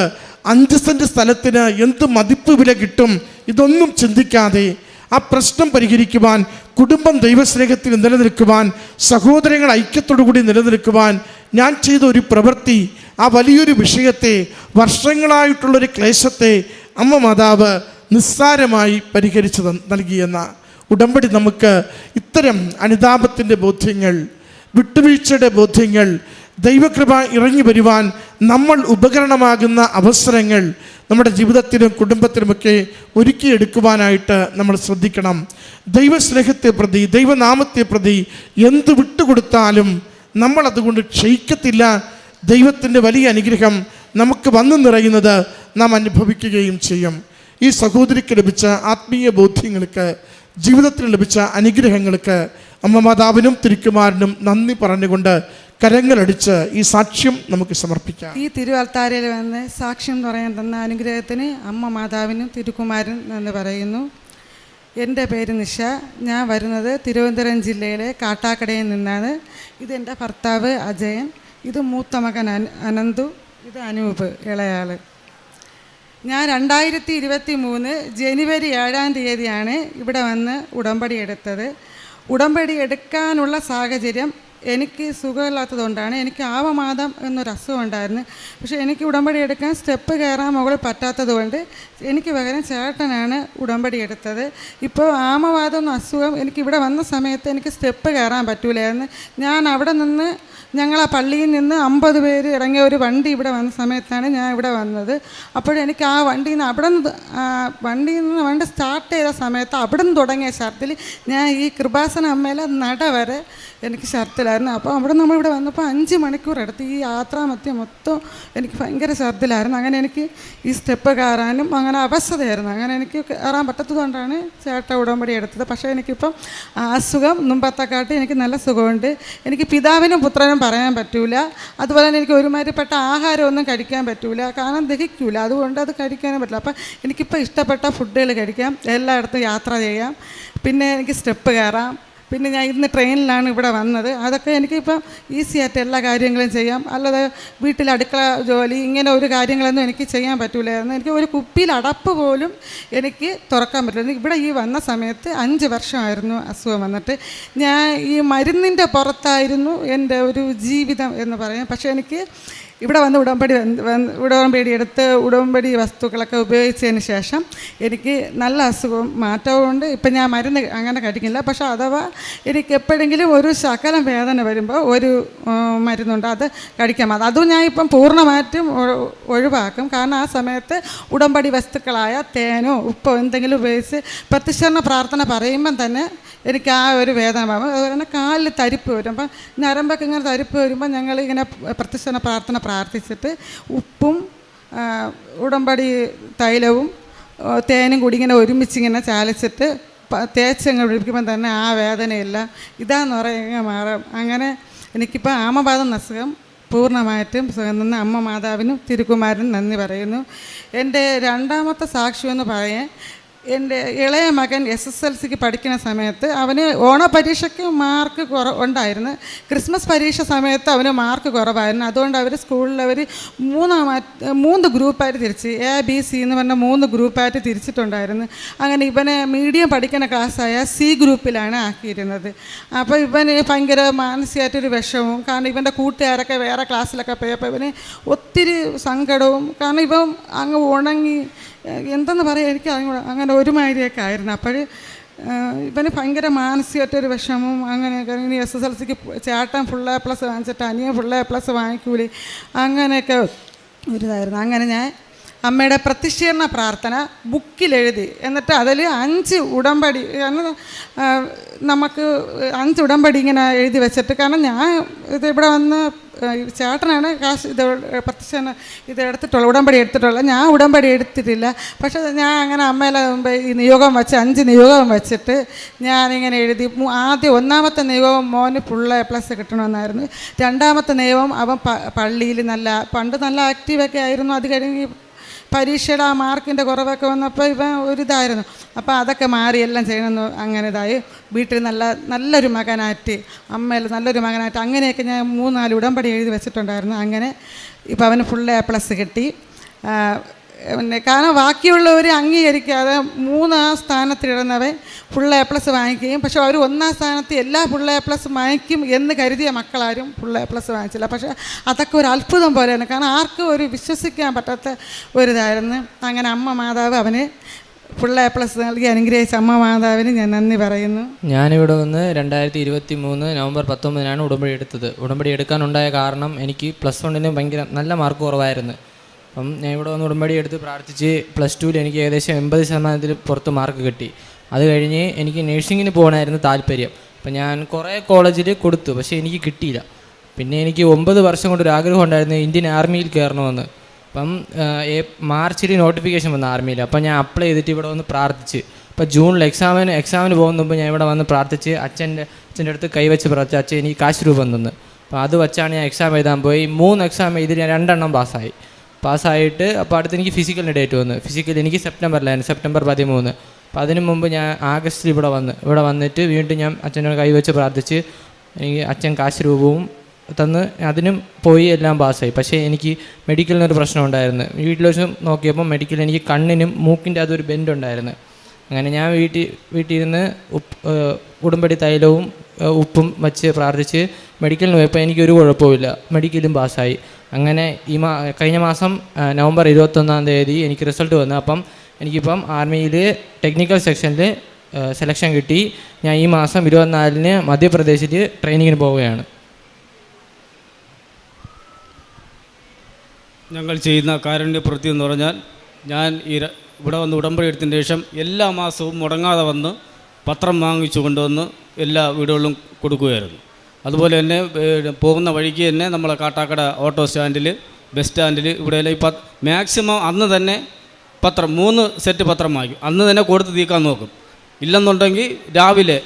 5 സെൻറ്റ് സ്ഥലത്തിന് എന്ത് മതിപ്പ് വില കിട്ടും, ഇതൊന്നും ചിന്തിക്കാതെ ആ പ്രശ്നം പരിഹരിക്കുവാൻ, കുടുംബം ദൈവസ്നേഹത്തിൽ നിലനിൽക്കുവാൻ, സഹോദരങ്ങൾ ഐക്യത്തോടുകൂടി നിലനിൽക്കുവാൻ ഞാൻ ചെയ്ത ഒരു പ്രവൃത്തി, ആ വലിയൊരു വിഷയത്തെ, വർഷങ്ങളായിട്ടുള്ളൊരു ക്ലേശത്തെ അമ്മ മാതാവ് നിസ്സാരമായി പരിഹരിച്ചു നൽകിയെന്ന. ഉടമ്പടി നമുക്ക് ഇത്തരം അനുതാപത്തിൻ്റെ ബോധ്യങ്ങൾ, വിട്ടുവീഴ്ചയുടെ ബോധ്യങ്ങൾ, ദൈവകൃപ ഇറങ്ങി വരുവാൻ നമ്മൾ ഉപകരണമാകുന്ന അവസരങ്ങൾ നമ്മുടെ ജീവിതത്തിലും കുടുംബത്തിലുമൊക്കെ ഒരുക്കിയെടുക്കുവാനായിട്ട് നമ്മൾ ശ്രദ്ധിക്കണം. ദൈവസ്നേഹത്തെ പ്രതി, ദൈവനാമത്തെ പ്രതി എന്ത് വിട്ടുകൊടുത്താലും നമ്മൾ അതുകൊണ്ട് ക്ഷയിക്കത്തില്ല. ദൈവത്തിൻ്റെ വലിയ അനുഗ്രഹം നമുക്ക് വന്നു നിറയുന്നത് നാം അനുഭവിക്കുകയും ചെയ്യും. ഈ സഹോദരിക്ക് ലഭിച്ച ആത്മീയ ബോധ്യങ്ങൾക്ക്, ജീവിതത്തിൽ ലഭിച്ച അനുഗ്രഹങ്ങൾക്ക് അമ്മ മാതാവിനും തിരുക്കുമാരനും നന്ദി പറഞ്ഞുകൊണ്ട് കരങ്ങളടിച്ച് ഈ സാക്ഷ്യം നമുക്ക് സമർപ്പിക്കാം. ഈ തിരുവൽത്താരയിൽ വന്ന് സാക്ഷ്യം പറയാൻ തന്ന അനുഗ്രഹത്തിന് അമ്മ മാതാവിനും തിരുക്കുമാരനും നന്ദി പറയുന്നു. എൻ്റെ പേര് നിഷ. ഞാൻ വരുന്നത് തിരുവനന്തപുരം ജില്ലയിലെ കാട്ടാക്കടയിൽ നിന്നാണ്. ഇതെൻ്റെ ഭർത്താവ് അജയൻ, ഇത് മൂത്ത മകൻ അനന്തു, ഇത് അനൂപ് ഇളയാൾ. ഞാൻ 2023 ജനുവരി 7-ാം തീയതിയാണ് ഇവിടെ വന്ന് ഉടമ്പടി എടുത്തത്. ഉടമ്പടി എടുക്കാനുള്ള സാഹചര്യം എനിക്ക് സുഖമില്ലാത്തതുകൊണ്ടാണ്. എനിക്ക് ആവമാദം എന്നൊരു അസുഖം ഉണ്ടായിരുന്നു. പക്ഷേ എനിക്ക് ഉടമ്പടി എടുക്കാൻ സ്റ്റെപ്പ് കയറാൻ മുകളിൽ പറ്റാത്തത് കൊണ്ട് എനിക്ക് പകരം ചേട്ടനാണ് ഉടമ്പടി എടുത്തത്. ഇപ്പോൾ ആമവാദം എന്ന അസുഖം എനിക്കിവിടെ വന്ന സമയത്ത് എനിക്ക് സ്റ്റെപ്പ് കയറാൻ പറ്റൂലായിരുന്നു. ഞാൻ അവിടെ നിന്ന്, ഞങ്ങളാ പള്ളിയിൽ നിന്ന് 50 പേര് ഇറങ്ങിയ ഒരു വണ്ടി ഇവിടെ വന്ന സമയത്താണ് ഞാൻ ഇവിടെ വന്നത്. അപ്പോഴെനിക്ക് ആ വണ്ടിയിൽ നിന്ന് വണ്ടി സ്റ്റാർട്ട് ചെയ്ത സമയത്ത് അവിടെ നിന്ന് തുടങ്ങിയ ഛർദിൽ ഞാൻ ഈ കൃപാസന അമ്മയിലെ നട വരെ എനിക്ക് ഛർദിലായിരുന്നു. അപ്പോൾ അവിടെ നമ്മളിവിടെ വന്നപ്പോൾ 5 മണിക്കൂർ എടുത്ത് ഈ യാത്രാമധ്യം മൊത്തം എനിക്ക് ഭയങ്കര ഛർദിലായിരുന്നു. അങ്ങനെ എനിക്ക് ഈ സ്റ്റെപ്പ് കയറാനും അങ്ങനെ അവസ്ഥയായിരുന്നു. അങ്ങനെ എനിക്ക് കയറാൻ പറ്റാത്തതുകൊണ്ടാണ് ചേട്ട ഉടമ്പടി എടുത്തത്. പക്ഷേ എനിക്കിപ്പം ആ അസുഖം മുമ്പത്തെക്കാട്ടി എനിക്ക് നല്ല സുഖമുണ്ട്. എനിക്ക് പിതാവിനും പുത്രനും പറയാൻ പറ്റൂല. അതുപോലെ തന്നെ എനിക്ക് ഒരുമാതിരിപ്പെട്ട ആഹാരമൊന്നും കഴിക്കാൻ പറ്റൂല, കാരണം ദഹിക്കൂല. അതുകൊണ്ട് അത് കഴിക്കാനും പറ്റില്ല. അപ്പം എനിക്കിപ്പോൾ ഇഷ്ടപ്പെട്ട ഫുഡുകൾ കഴിക്കാം, എല്ലായിടത്തും യാത്ര ചെയ്യാം, പിന്നെ എനിക്ക് സ്റ്റെപ്പ് കയറാം. പിന്നെ ഞാൻ ഇന്ന് ട്രെയിനിലാണ് ഇവിടെ വന്നത്. അതൊക്കെ എനിക്കിപ്പം ഈസി ആയിട്ട് എല്ലാ കാര്യങ്ങളും ചെയ്യാം. അല്ലാതെ വീട്ടിൽ അടുക്കള ജോലി ഇങ്ങനെ ഒരു കാര്യങ്ങളൊന്നും എനിക്ക് ചെയ്യാൻ പറ്റൂലായിരുന്നു. എനിക്ക് ഒരു കുപ്പിയിൽ അടപ്പ് പോലും എനിക്ക് തുറക്കാൻ പറ്റില്ല. ഇവിടെ ഈ വന്ന സമയത്ത് 5 വർഷമായിരുന്നു അസുഖം വന്നിട്ട്. ഞാൻ ഈ മരുന്നിൻ്റെ പുറത്തായിരുന്നു എൻ്റെ ഒരു ജീവിതം എന്ന് പറയാം. പക്ഷേ എനിക്ക് ഇവിടെ വന്ന് ഉടമ്പടി എടുത്ത് ഉടമ്പടി വസ്തുക്കളൊക്കെ ഉപയോഗിച്ചതിന് ശേഷം എനിക്ക് നല്ല അസുഖം മാറ്റമുണ്ട്. ഇപ്പം ഞാൻ മരുന്ന് അങ്ങനെ കഴിക്കില്ല. പക്ഷേ അഥവാ എനിക്ക് എപ്പോഴെങ്കിലും ഒരു ശകലം വേദന വരുമ്പോൾ ഒരു മരുന്നുണ്ട്, അത് കഴിക്കാം. അതും ഞാൻ ഇപ്പം പൂർണ്ണമായിട്ടും ഒഴിവാക്കും. കാരണം ആ സമയത്ത് ഉടമ്പടി വസ്തുക്കളായ തേനോ ഉപ്പോ എന്തെങ്കിലും ഉപയോഗിച്ച് പ്രത്യക്ഷണ പ്രാർത്ഥന പറയുമ്പം തന്നെ എനിക്ക് ആ ഒരു വേദന ആകും. അതുപോലെ തന്നെ കാലിൽ തരിപ്പ് വരും. അപ്പം ഞരമ്പൊക്കെ ഇങ്ങനെ തരിപ്പ് വരുമ്പോൾ ഞങ്ങളിങ്ങനെ പ്രത്യക്ഷണ പ്രാർത്ഥന പ്രാർത്ഥിച്ചിട്ട് ഉപ്പും ഉടമ്പടി തൈലവും തേനും കൂടി ഇങ്ങനെ ഒരുമിച്ചിങ്ങനെ ചാലിച്ചിട്ട് തേച്ചങ്ങ് പിടിക്കുമ്പം തന്നെ ആ വേദനയില്ല ഇതാന്ന് പറയുക മാറും. അങ്ങനെ എനിക്കിപ്പോൾ ആമവാദം അസുഖം പൂർണ്ണമായിട്ടും സുഖം നിന്ന് അമ്മ മാതാവിനും തിരുക്കുമാരനും നന്ദി പറയുന്നു. എൻ്റെ രണ്ടാമത്തെ സാക്ഷ്യം എന്ന് പറയാൻ, എൻ്റെ ഇളയ മകൻ SSLCക്ക് പഠിക്കുന്ന സമയത്ത് അവന് ഓണപരീക്ഷയ്ക്ക് മാർക്ക് ഉണ്ടായിരുന്നു. ക്രിസ്മസ് പരീക്ഷ സമയത്ത് അവന് മാർക്ക് കുറവായിരുന്നു. അതുകൊണ്ട് അവർ സ്കൂളിൽ അവർ 3 ഗ്രൂപ്പായിട്ട് തിരിച്ച് ABC എന്ന് പറഞ്ഞ 3 ഗ്രൂപ്പായിട്ട് തിരിച്ചിട്ടുണ്ടായിരുന്നു. അങ്ങനെ ഇവനെ മീഡിയം പഠിക്കുന്ന ക്ലാസ്സായ C ഗ്രൂപ്പിലാണ് ആക്കിയിരുന്നത്. അപ്പോൾ ഇവന് ഭയങ്കര മാനസികമായിട്ടൊരു വിഷമവും, കാരണം ഇവൻ്റെ കൂട്ടുകാരൊക്കെ വേറെ ക്ലാസ്സിലൊക്കെ പോയപ്പോൾ ഇവന് ഒത്തിരി സങ്കടവും, കാരണം ഇവൻ അങ്ങ് ഉണങ്ങി എന്തെന്ന് പറയാം എനിക്ക് അങ്ങനെ ഒരുമാതിരിയൊക്കെ ആയിരുന്നു. അപ്പോൾ ഇവന് ഭയങ്കര മാനസികമായിട്ടൊരു വിഷമവും അങ്ങനെയൊക്കെ. ഇനി SSLCക്ക് ചേട്ടൻ ഫുൾ A+ വാങ്ങിച്ചിട്ട് അനിയൻ ഫുൾ A+ വാങ്ങിക്കൂലേ, അങ്ങനെയൊക്കെ ഒരിതായിരുന്നു. അങ്ങനെ ഞാൻ അമ്മയുടെ പ്രത്യക്ഷീകരണ പ്രാർത്ഥന ബുക്കിലെഴുതി, എന്നിട്ട് അതിൽ 5 ഉടമ്പടി, നമുക്ക് 5 ഉടമ്പടി ഇങ്ങനെ എഴുതി വെച്ചിട്ട്, കാരണം ഞാൻ ഇത് ഇവിടെ വന്ന് ചേട്ടനാണ് കാശ് ഇത് പ്രത്യക്ഷീകരണ ഇത് എടുത്തിട്ടുള്ളത്, ഉടമ്പടി എടുത്തിട്ടുള്ളത്. ഞാൻ ഉടമ്പടി എടുത്തിട്ടില്ല. പക്ഷേ ഞാൻ അങ്ങനെ അമ്മയിലെ മുമ്പ് ഈ നിയോഗം വെച്ച് 5 നിയോഗം വെച്ചിട്ട് ഞാനിങ്ങനെ എഴുതി. ആദ്യം 1ാമത്തെ നിയോഗം മോന് ഫുൾ A+ കിട്ടണമെന്നായിരുന്നു. 2ാമത്തെ നിയോഗം അവൻ പള്ളിയിൽ പണ്ട് നല്ല ആക്റ്റീവൊക്കെ ആയിരുന്നു. അത് കഴിഞ്ഞ് പരീക്ഷയുടെ ആ മാർക്കിൻ്റെ കുറവൊക്കെ വന്നപ്പോൾ ഇവൻ ഒരിതായിരുന്നു. അപ്പോൾ അതൊക്കെ മാറി എല്ലാം ചെയ്യണമെന്ന് അങ്ങനെ ഇതായി. വീട്ടിൽ നല്ലൊരു മകനായിട്ട്, അമ്മയിൽ നല്ലൊരു മകനായിട്ട്, അങ്ങനെയൊക്കെ ഞാൻ 3-4 ഉടമ്പടി എഴുതി വെച്ചിട്ടുണ്ടായിരുന്നു. അങ്ങനെ ഇപ്പോൾ അവന് ഫുൾ A+ കിട്ടി. പിന്നെ കാരണം ബാക്കിയുള്ളവർ അംഗീകരിക്കാതെ 3ാം സ്ഥാനത്തിടുന്നവൻ ഫുൾ A+ വാങ്ങിക്കുകയും, പക്ഷേ അവർ 1ാം സ്ഥാനത്ത് എല്ലാ ഫുൾ A+ വാങ്ങിക്കും എന്ന് കരുതിയ മക്കളാരും ഫുൾ A+ വാങ്ങിച്ചില്ല. പക്ഷേ അതൊക്കെ ഒരു അത്ഭുതം പോലെയാണ്, കാരണം ആർക്കും ഒരു വിശ്വസിക്കാൻ പറ്റാത്ത ഒരിതായിരുന്നു. അങ്ങനെ അമ്മ മാതാവ് അവന് ഫുൾ A+ നൽകി അനുഗ്രഹിച്ച അമ്മ മാതാവിന് ഞാൻ നന്ദി പറയുന്നു. ഞാനിവിടെ വന്ന് 2023 നവംബർ 19-നാണ് ഉടമ്പടി എടുത്തത്. ഉടമ്പടി എടുക്കാനുണ്ടായ കാരണം എനിക്ക് +1 ഭയങ്കര നല്ല മാർക്ക് കുറവായിരുന്നു. അപ്പം ഞാൻ ഇവിടെ വന്ന് ഉടമ്പടി എടുത്ത് പ്രാർത്ഥിച്ച് +2 എനിക്ക് ഏകദേശം 80% പുറത്ത് മാർക്ക് കിട്ടി. അത് കഴിഞ്ഞ് എനിക്ക് നഴ്സിങ്ങിന് പോകണമായിരുന്നു താല്പര്യം. അപ്പം ഞാൻ കുറേ കോളേജിൽ കൊടുത്തു, പക്ഷേ എനിക്ക് കിട്ടിയില്ല. പിന്നെ എനിക്ക് 9 വർഷം കൊണ്ടൊരു ആഗ്രഹം ഉണ്ടായിരുന്നു ഇന്ത്യൻ ആർമിയിൽ കയറണമെന്ന്. അപ്പം മാർച്ചിൽ നോട്ടിഫിക്കേഷൻ വന്നു ആർമിയിൽ. അപ്പം ഞാൻ അപ്ലൈ ചെയ്തിട്ട് ഇവിടെ വന്ന് പ്രാർത്ഥിച്ച്. അപ്പോൾ ജൂണിൽ എക്സാമിന് പോകുന്ന മുമ്പ് ഞാൻ ഇവിടെ വന്ന് പ്രാർത്ഥിച്ച് അച്ഛൻ്റെ അടുത്ത് കൈവച്ച് പ്രാർത്ഥിച്ച് അച്ഛൻ എനിക്ക് കാശ് രൂപം തന്നു. അപ്പോൾ അത് വെച്ചാണ് ഞാൻ എക്സാം എഴുതാൻ പോയി. 3 എക്സാം എഴുതി ഞാൻ 2 എണ്ണം പാസ്സായിട്ട് അപ്പോൾ അടുത്ത് എനിക്ക് ഫിസിക്കലിന് ഡേറ്റ് വന്നു. ഫിസിക്കൽ എനിക്ക് സെപ്റ്റംബറിലായിരുന്നു, സെപ്റ്റംബർ 13. അപ്പോൾ അതിന് മുമ്പ് ഞാൻ ആഗസ്റ്റിൽ ഇവിടെ വന്നിട്ട് വീണ്ടും ഞാൻ അച്ഛനോട് കൈവച്ച് പ്രാർത്ഥിച്ച് എനിക്ക് അച്ഛൻ കാശ് രൂപവും തന്ന് അതിനും പോയി, എല്ലാം പാസ്സായി. പക്ഷേ എനിക്ക് മെഡിക്കലിനൊരു പ്രശ്നം ഉണ്ടായിരുന്നു. വീട്ടിൽ വെച്ച് നോക്കിയപ്പോൾ മെഡിക്കൽ എനിക്ക് കണ്ണിനും മൂക്കിൻ്റെ അതൊരു ബെൻഡുണ്ടായിരുന്നു. അങ്ങനെ ഞാൻ വീട്ടിലിരുന്ന് ഉടമ്പടി തൈലവും ഉപ്പും വച്ച് പ്രാർത്ഥിച്ച് മെഡിക്കലിന് പോയപ്പോൾ എനിക്കൊരു കുഴപ്പമില്ല, മെഡിക്കലും പാസ്സായി. അങ്ങനെ കഴിഞ്ഞ മാസം നവംബർ 21-ാം തീയതി എനിക്ക് റിസൾട്ട് വന്നു. അപ്പം എനിക്കിപ്പം ആർമിയിൽ ടെക്നിക്കൽ സെക്ഷനിൽ സെലക്ഷൻ കിട്ടി. ഞാൻ ഈ മാസം 24-ന് മധ്യപ്രദേശിൽ ട്രെയിനിങ്ങിന് പോവുകയാണ്. ഞങ്ങൾ ചെയ്യുന്ന കാരുണ്യപ്രവൃത്തി എന്ന് പറഞ്ഞാൽ, ഞാൻ ഇവിടെ വന്ന് ഉടമ്പടി എടുത്തതിന് ശേഷം എല്ലാ മാസവും മുടങ്ങാതെ വന്ന് പത്രം വാങ്ങിച്ചു കൊണ്ടുവന്ന് എല്ലാ വീടുകളിലും കൊടുക്കുകയായിരുന്നു. അതുപോലെ തന്നെ പോകുന്ന വഴിക്ക് തന്നെ നമ്മളെ കാട്ടാക്കട ഓട്ടോ സ്റ്റാൻഡിൽ, ബസ് സ്റ്റാൻഡിൽ, ഇവിടെയെല്ലാം മാക്സിമം അന്ന് തന്നെ 3 സെറ്റ് പത്രം വാങ്ങിക്കും. അന്ന് തന്നെ കൊടുത്ത് തീർക്കാൻ നോക്കും. ഇല്ലെന്നുണ്ടെങ്കിൽ രാവിലെ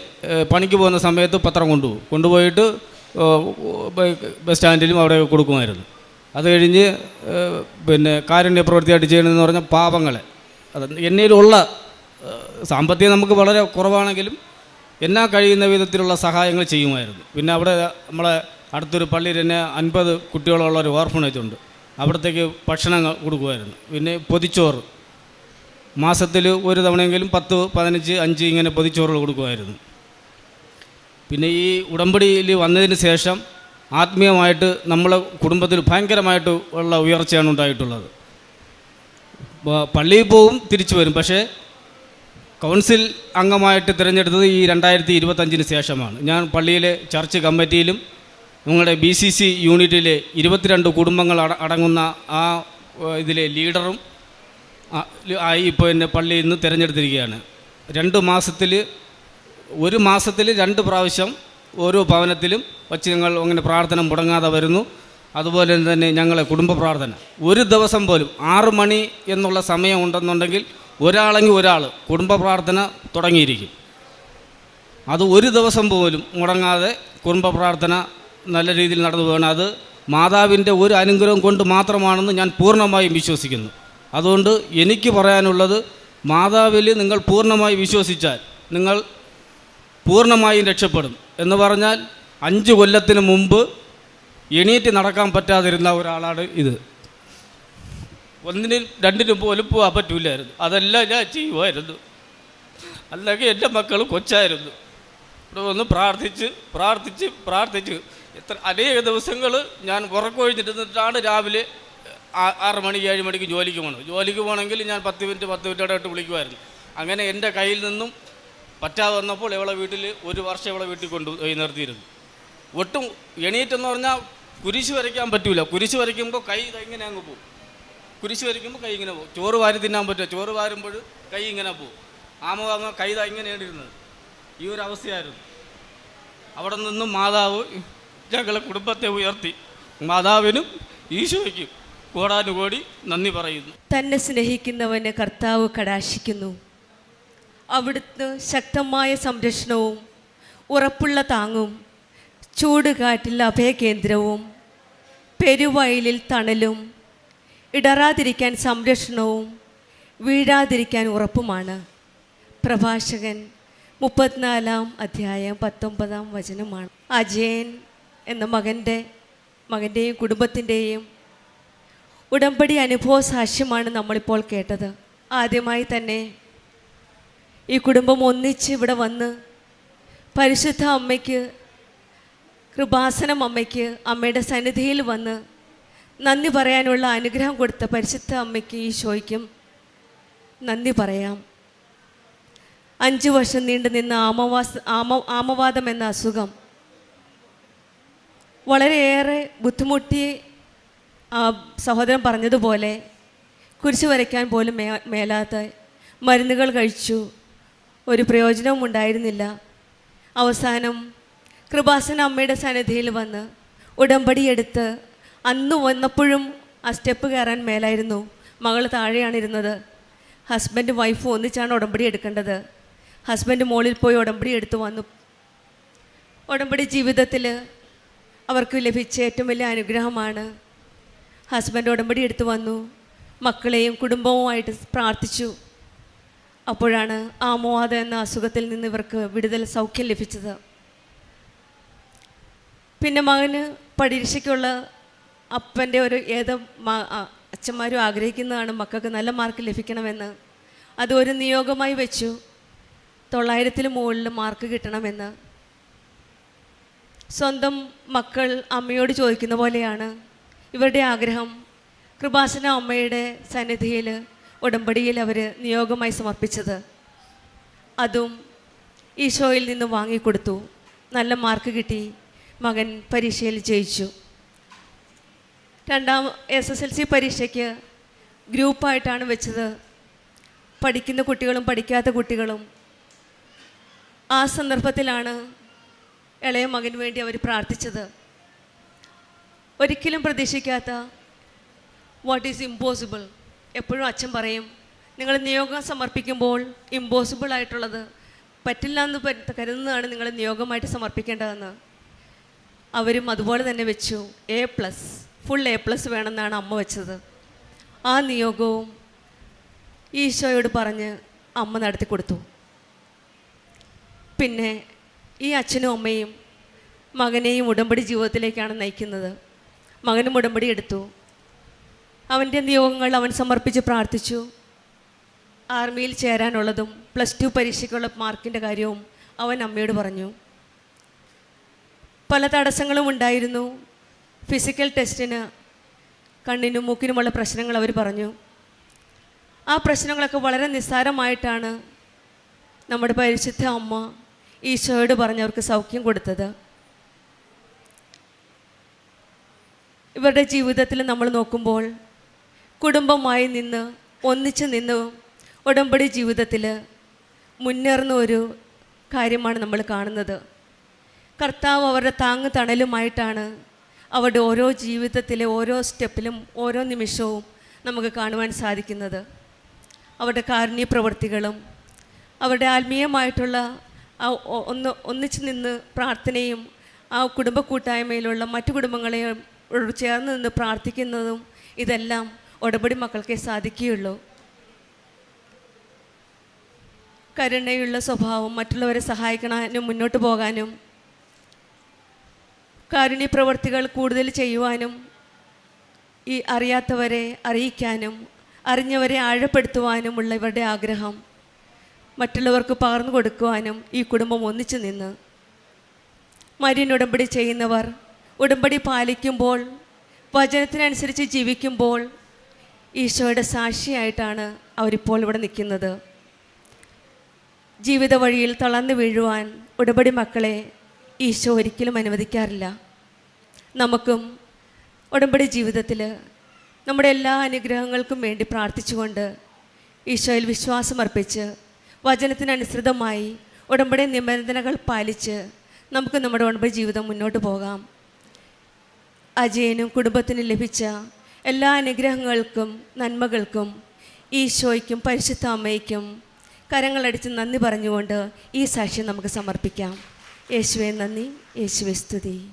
പണിക്ക് പോകുന്ന സമയത്ത് പത്രം കൊണ്ടുപോയിട്ട് ബസ് സ്റ്റാൻഡിലും അവിടെ കൊടുക്കുമായിരുന്നു. അത് കഴിഞ്ഞ് പിന്നെ കാരുണ്യ പ്രവൃത്തിയായിട്ട് ചെയ്യണമെന്ന് പറഞ്ഞാൽ പാവങ്ങളെ, അത് എന്നേലുള്ള സാമ്പത്തികം നമുക്ക് വളരെ കുറവാണെങ്കിലും എന്നാ കഴിയുന്ന വിധത്തിലുള്ള സഹായങ്ങൾ ചെയ്യുമായിരുന്നു. പിന്നെ അവിടെ നമ്മളെ അടുത്തൊരു പള്ളിയിൽ തന്നെ 50 കുട്ടികളുള്ള ഒരു ഓർഫണേജ് ഉണ്ട്, അവിടത്തേക്ക് ഭക്ഷണങ്ങൾ കൊടുക്കുമായിരുന്നു. പിന്നെ പൊതിച്ചോറ് മാസത്തിൽ ഒരു തവണയെങ്കിലും 10, 15, 5 ഇങ്ങനെ പൊതിച്ചോറുകൾ കൊടുക്കുമായിരുന്നു. പിന്നെ ഈ ഉടമ്പടിയിൽ വന്നതിന് ശേഷം ആത്മീയമായിട്ട് നമ്മളെ കുടുംബത്തിൽ ഭയങ്കരമായിട്ട് ഉള്ള ഉയർച്ചയാണ് ഉണ്ടായിട്ടുള്ളത്. പള്ളിയിൽ പോവും, തിരിച്ചു വരും. പക്ഷേ കൗൺസിൽ അംഗമായിട്ട് തിരഞ്ഞെടുത്തത് ഈ 2025-ന് ശേഷമാണ്. ഞാൻ പള്ളിയിലെ ചർച്ച് കമ്മിറ്റിയിലും നിങ്ങളുടെ BCC യൂണിറ്റിലെ 22 കുടുംബങ്ങൾ അടങ്ങുന്ന ആ ഇതിലെ ലീഡറും ആയി ഇപ്പോൾ എന്നെ പള്ളിയിൽ നിന്ന് തിരഞ്ഞെടുത്തിരിക്കുകയാണ്. 2 മാസത്തിൽ 1 മാസത്തിൽ 2 പ്രാവശ്യം ഓരോ ഭവനത്തിലും വച്ച് ഞങ്ങൾ അങ്ങനെ പ്രാർത്ഥന മുടങ്ങാതെ വരുന്നു. അതുപോലെ തന്നെ ഞങ്ങളെ കുടുംബ പ്രാർത്ഥന ഒരു ദിവസം പോലും 6 മണി എന്നുള്ള സമയം ഉണ്ടെന്നുണ്ടെങ്കിൽ ഒരാളെങ്കിൽ ഒരാൾ കുടുംബ പ്രാർത്ഥന തുടങ്ങിയിരിക്കും. അത് ഒരു ദിവസം പോലും മുടങ്ങാതെ കുടുംബ പ്രാർത്ഥന നല്ല രീതിയിൽ നടന്നു പോകണം. അത് മാതാവിൻ്റെ ഒരു അനുഗ്രഹം കൊണ്ട് മാത്രമാണെന്ന് ഞാൻ പൂർണ്ണമായും വിശ്വസിക്കുന്നു. അതുകൊണ്ട് എനിക്ക് പറയാനുള്ളത്, മാതാവിൽ നിങ്ങൾ പൂർണ്ണമായി വിശ്വസിച്ചാൽ നിങ്ങൾ പൂർണ്ണമായും രക്ഷപ്പെടും എന്ന് പറഞ്ഞാൽ 5 കൊല്ലത്തിന് മുമ്പ് എണീറ്റ് നടക്കാൻ പറ്റാതിരുന്ന ഒരാളാണ് ഇത്. 1-നും 2-നും പോലും പോകാൻ പറ്റൂലായിരുന്നു. അതെല്ലാം ഞാൻ ചെയ്യുമായിരുന്നു. അല്ലെങ്കിൽ എൻ്റെ മക്കൾ കൊച്ചായിരുന്നു. ഇവിടെ വന്ന് പ്രാർത്ഥിച്ച് അനേക ദിവസങ്ങൾ ഞാൻ ഉറക്കമൊഴിഞ്ഞിരുന്നിട്ടാണ് രാവിലെ 6 മണിക്ക് 7 മണിക്ക് ജോലിക്ക് പോകണമെങ്കിൽ ഞാൻ 10 മിനിറ്റ് ഇടവിട്ട് വിളിക്കുമായിരുന്നു. അങ്ങനെ എൻ്റെ കയ്യിൽ നിന്നും പറ്റാതെ വന്നപ്പോൾ ഇവളെ വീട്ടിൽ 1 വർഷം ഇവളെ വീട്ടിൽ കൊണ്ടുപോയി നിർത്തിയിരുന്നു. ഒട്ടും എണീറ്റെന്ന് പറഞ്ഞാൽ കുരിശ് വരയ്ക്കാൻ പറ്റൂല. കുരിശ് വരയ്ക്കുമ്പോൾ കൈ ഇങ്ങനെ അങ്ങ് പോകും. കുരിശ് വരയ്ക്കുമ്പോൾ കൈ ഇങ്ങനെ പോകും. ചോറ് വാരി തിന്നാൻ പറ്റുക, ചോറ് വാരുമ്പോൾ കൈ ഇങ്ങനെ പോകും. ആമ കൈ ഇങ്ങനെയാണ് ഇരുന്നത്. ഈ ഒരു അവസ്ഥയായിരുന്നു. അവിടെ നിന്നും മാതാവ് ഞങ്ങളെ കുടുംബത്തെ ഉയർത്തി. മാതാവിനും ഈശോയ്ക്കും കോടാനുകോടി നന്ദി പറയുന്നു. തന്നെ സ്നേഹിക്കുന്നവന് കർത്താവ് കടാക്ഷിക്കുന്നു. അവിടുന്ന് ശക്തമായ സംരക്ഷണവും ഉറപ്പുള്ള താങ്ങും ചൂടുകാറ്റിൽ അഭയകേന്ദ്രവും പെരുവയലിൽ തണലും ഇടറാതിരിക്കാൻ സംരക്ഷണവും വീഴാതിരിക്കാൻ ഉറപ്പുമാണ്. പ്രഭാഷകൻ 34-ാം അധ്യായം 19-ാം വചനമാണ്. അജയൻ എന്ന മകൻ്റെയും കുടുംബത്തിൻ്റെയും ഉടമ്പടി അനുഭവ സാക്ഷ്യമാണ് നമ്മളിപ്പോൾ കേട്ടത്. ആദ്യമായി തന്നെ ഈ കുടുംബം ഒന്നിച്ച് ഇവിടെ വന്ന് പരിശുദ്ധ അമ്മയ്ക്ക്, കൃപാസനം അമ്മയ്ക്ക്, അമ്മയുടെ സന്നിധിയിൽ വന്ന് നന്ദി പറയാനുള്ള അനുഗ്രഹം കൊടുത്ത പരിശുദ്ധ അമ്മയ്ക്ക് ഈശോയ്ക്കും നന്ദി പറയാം. 5 വർഷം നീണ്ടു നിന്ന ആമവാദം എന്ന അസുഖം വളരെയേറെ ബുദ്ധിമുട്ടി. സഹോദരൻ പറഞ്ഞതുപോലെ കുരിശ് വരയ്ക്കാൻ പോലും മേലാത്ത മരുന്നുകൾ കഴിച്ചു. ഒരു പ്രയോജനവും ഉണ്ടായിരുന്നില്ല. അവസാനം കൃപാസന അമ്മയുടെ സന്നിധിയിൽ വന്ന് ഉടമ്പടി എടുത്ത്, അന്ന് വന്നപ്പോഴും ആ സ്റ്റെപ്പ് കയറാൻ മേലായിരുന്നു. മകൾ താഴെയാണ് ഇരുന്നത്. ഹസ്ബൻഡ് വൈഫും ഒന്നിച്ചാണ് ഉടമ്പടി എടുക്കേണ്ടത്. ഹസ്ബൻഡ് മുകളിൽ പോയി ഉടമ്പടി എടുത്തു വന്നു. ഉടമ്പടി ജീവിതത്തിൽ അവർക്ക് ലഭിച്ച ഏറ്റവും വലിയ അനുഗ്രഹമാണ്. ഹസ്ബൻഡ് ഉടമ്പടി എടുത്തു വന്നു, മക്കളെയും കുടുംബവുമായിട്ട് പ്രാർത്ഥിച്ചു. അപ്പോഴാണ് ആമവാദം എന്ന അസുഖത്തിൽ നിന്ന് ഇവർക്ക് വിടുതൽ സൗഖ്യം ലഭിച്ചത്. പിന്നെ മകന് പരീക്ഷയ്ക്കുള്ള അപ്പൻ്റെ അച്ഛന്മാരും ആഗ്രഹിക്കുന്നതാണ് മക്കൾക്ക് നല്ല മാർക്ക് ലഭിക്കണമെന്ന്. അത് ഒരു നിയോഗമായി വെച്ചു. 900-ൽ മുകളിൽ മാർക്ക് കിട്ടണമെന്ന്. സ്വന്തം മക്കൾ അമ്മയോട് ചോദിക്കുന്ന പോലെയാണ് ഇവരുടെ ആഗ്രഹം. കൃപാസന അമ്മയുടെ സന്നിധിയിൽ ഉടമ്പടിയിൽ അവർ നിയോഗമായി സമർപ്പിച്ചത്. അതും ഈശോയിൽ നിന്ന് വാങ്ങിക്കൊടുത്തു. നല്ല മാർക്ക് കിട്ടി. മകൻ പരീക്ഷയിൽ ജയിച്ചു. 2ാം SSLC പരീക്ഷയ്ക്ക് ഗ്രൂപ്പായിട്ടാണ് വെച്ചത്. പഠിക്കുന്ന കുട്ടികളും പഠിക്കാത്ത കുട്ടികളും. ആ സന്ദർഭത്തിലാണ് ഇളയ മകന് വേണ്ടി അവർ പ്രാർത്ഥിച്ചത്. ഒരിക്കലും പ്രതീക്ഷിക്കാത്ത വാട്ട് ഈസ് ഇമ്പോസിബിൾ. എപ്പോഴും അച്ഛൻ പറയും, നിങ്ങൾ നിയോഗം സമർപ്പിക്കുമ്പോൾ ഇമ്പോസിബിൾ ആയിട്ടുള്ളത്, പറ്റില്ല എന്ന് കരുതുന്നതാണ് നിങ്ങൾ നിയോഗമായിട്ട് സമർപ്പിക്കേണ്ടതെന്ന്. അവരും അതുപോലെ തന്നെ വെച്ചു. A+, ഫുൾ A+ വേണമെന്നാണ് അമ്മ വെച്ചത്. ആ നിയോഗവും ഈശോയോട് പറഞ്ഞ് അമ്മ നടത്തി കൊടുത്തു. പിന്നെ ഈ അച്ഛനും അമ്മയും മകനെയും ഉടമ്പടി ജീവിതത്തിലേക്കാണ് നയിക്കുന്നത്. മകനും ഉടമ്പടി എടുത്തു. അവൻ്റെ നിയോഗങ്ങൾ അവൻ സമർപ്പിച്ച് പ്രാർത്ഥിച്ചു. ആർമിയിൽ ചേരാനുള്ളതും +2 പരീക്ഷയ്ക്കുള്ള മാർക്കിൻ്റെ കാര്യവും അവൻ അമ്മയോട് പറഞ്ഞു. പല തടസ്സങ്ങളും ഉണ്ടായിരുന്നു. ഫിസിക്കൽ ടെസ്റ്റിന് കണ്ണിനും മൂക്കിനുമുള്ള പ്രശ്നങ്ങൾ അവർ പറഞ്ഞു. ആ പ്രശ്നങ്ങളൊക്കെ വളരെ നിസ്സാരമായിട്ടാണ് നമ്മുടെ പരിശുദ്ധ അമ്മ ഈശോയോട് പറഞ്ഞവർക്ക് സൗഖ്യം കൊടുത്തത്. ഇവരുടെ ജീവിതത്തിൽ നമ്മൾ നോക്കുമ്പോൾ കുടുംബമായി നിന്ന് ഒന്നിച്ച് നിന്ന് ഉടമ്പടി ജീവിതത്തിൽ മുന്നേറുന്ന ഒരു കാര്യമാണ് നമ്മൾ കാണുന്നത്. കർത്താവ് അവരുടെ താങ്ങ് തണലുമായിട്ടാണ് അവരുടെ ഓരോ ജീവിതത്തിലെ ഓരോ സ്റ്റെപ്പിലും ഓരോ നിമിഷവും നമുക്ക് കാണുവാൻ സാധിക്കുന്നത്. അവരുടെ കാരുണ്യ പ്രവൃത്തികളും അവരുടെ ആത്മീയമായിട്ടുള്ള ഒന്നിച്ച് നിന്ന് പ്രാർത്ഥനയും ആ കുടുംബ കൂട്ടായ്മയിലുള്ള മറ്റു കുടുംബങ്ങളെയും ചേർന്ന് നിന്ന് പ്രാർത്ഥിക്കുന്നതും ഇതെല്ലാം ഉടമ്പടി മക്കൾക്കേ സാധിക്കുകയുള്ളൂ. കരുണയുള്ള സ്വഭാവം, മറ്റുള്ളവരെ സഹായിക്കാനും മുന്നോട്ട് പോകാനും കാരുണ്യ പ്രവർത്തികൾ കൂടുതൽ ചെയ്യുവാനും ഈ അറിയാത്തവരെ അറിയിക്കാനും അറിഞ്ഞവരെ ആഴപ്പെടുത്തുവാനുമുള്ള ഇവരുടെ ആഗ്രഹം മറ്റുള്ളവർക്ക് പകർന്നു കൊടുക്കുവാനും ഈ കുടുംബം ഒന്നിച്ചു നിന്ന് മരിയൻ ഉടമ്പടി ചെയ്യുന്നവർ ഉടമ്പടി പാലിക്കുമ്പോൾ വചനത്തിനനുസരിച്ച് ജീവിക്കുമ്പോൾ ഈശോയുടെ സാക്ഷിയായിട്ടാണ് അവരിപ്പോൾ ഇവിടെ നിൽക്കുന്നത്. ജീവിത വഴിയിൽ തളർന്നു വീഴുവാൻ ഉടമ്പടി മക്കളെ ഈശോ ഒരിക്കലും അനുവദിക്കാറില്ല. നമുക്കും ഉടമ്പടി ജീവിതത്തിൽ നമ്മുടെ എല്ലാ അനുഗ്രഹങ്ങൾക്കും വേണ്ടി പ്രാർത്ഥിച്ചുകൊണ്ട് ഈശോയിൽ വിശ്വാസമർപ്പിച്ച് വചനത്തിനനുസൃതമായി ഉടമ്പടി നിബന്ധനകൾ പാലിച്ച് നമുക്ക് നമ്മുടെ ഉടമ്പടി ജീവിതം മുന്നോട്ട് പോകാം. അജയനും കുടുംബത്തിനും ലഭിച്ച എല്ലാ അനുഗ്രഹങ്ങൾക്കും നന്മകൾക്കും ഈശോയ്ക്കും പരിശുദ്ധ അമ്മയ്ക്കും കരങ്ങളടിച്ച് നന്ദി പറഞ്ഞുകൊണ്ട് ഈ സാക്ഷ്യം നമുക്ക് സമർപ്പിക്കാം. യേശുവേ നന്ദി, യേശുവേ സ്തുതി.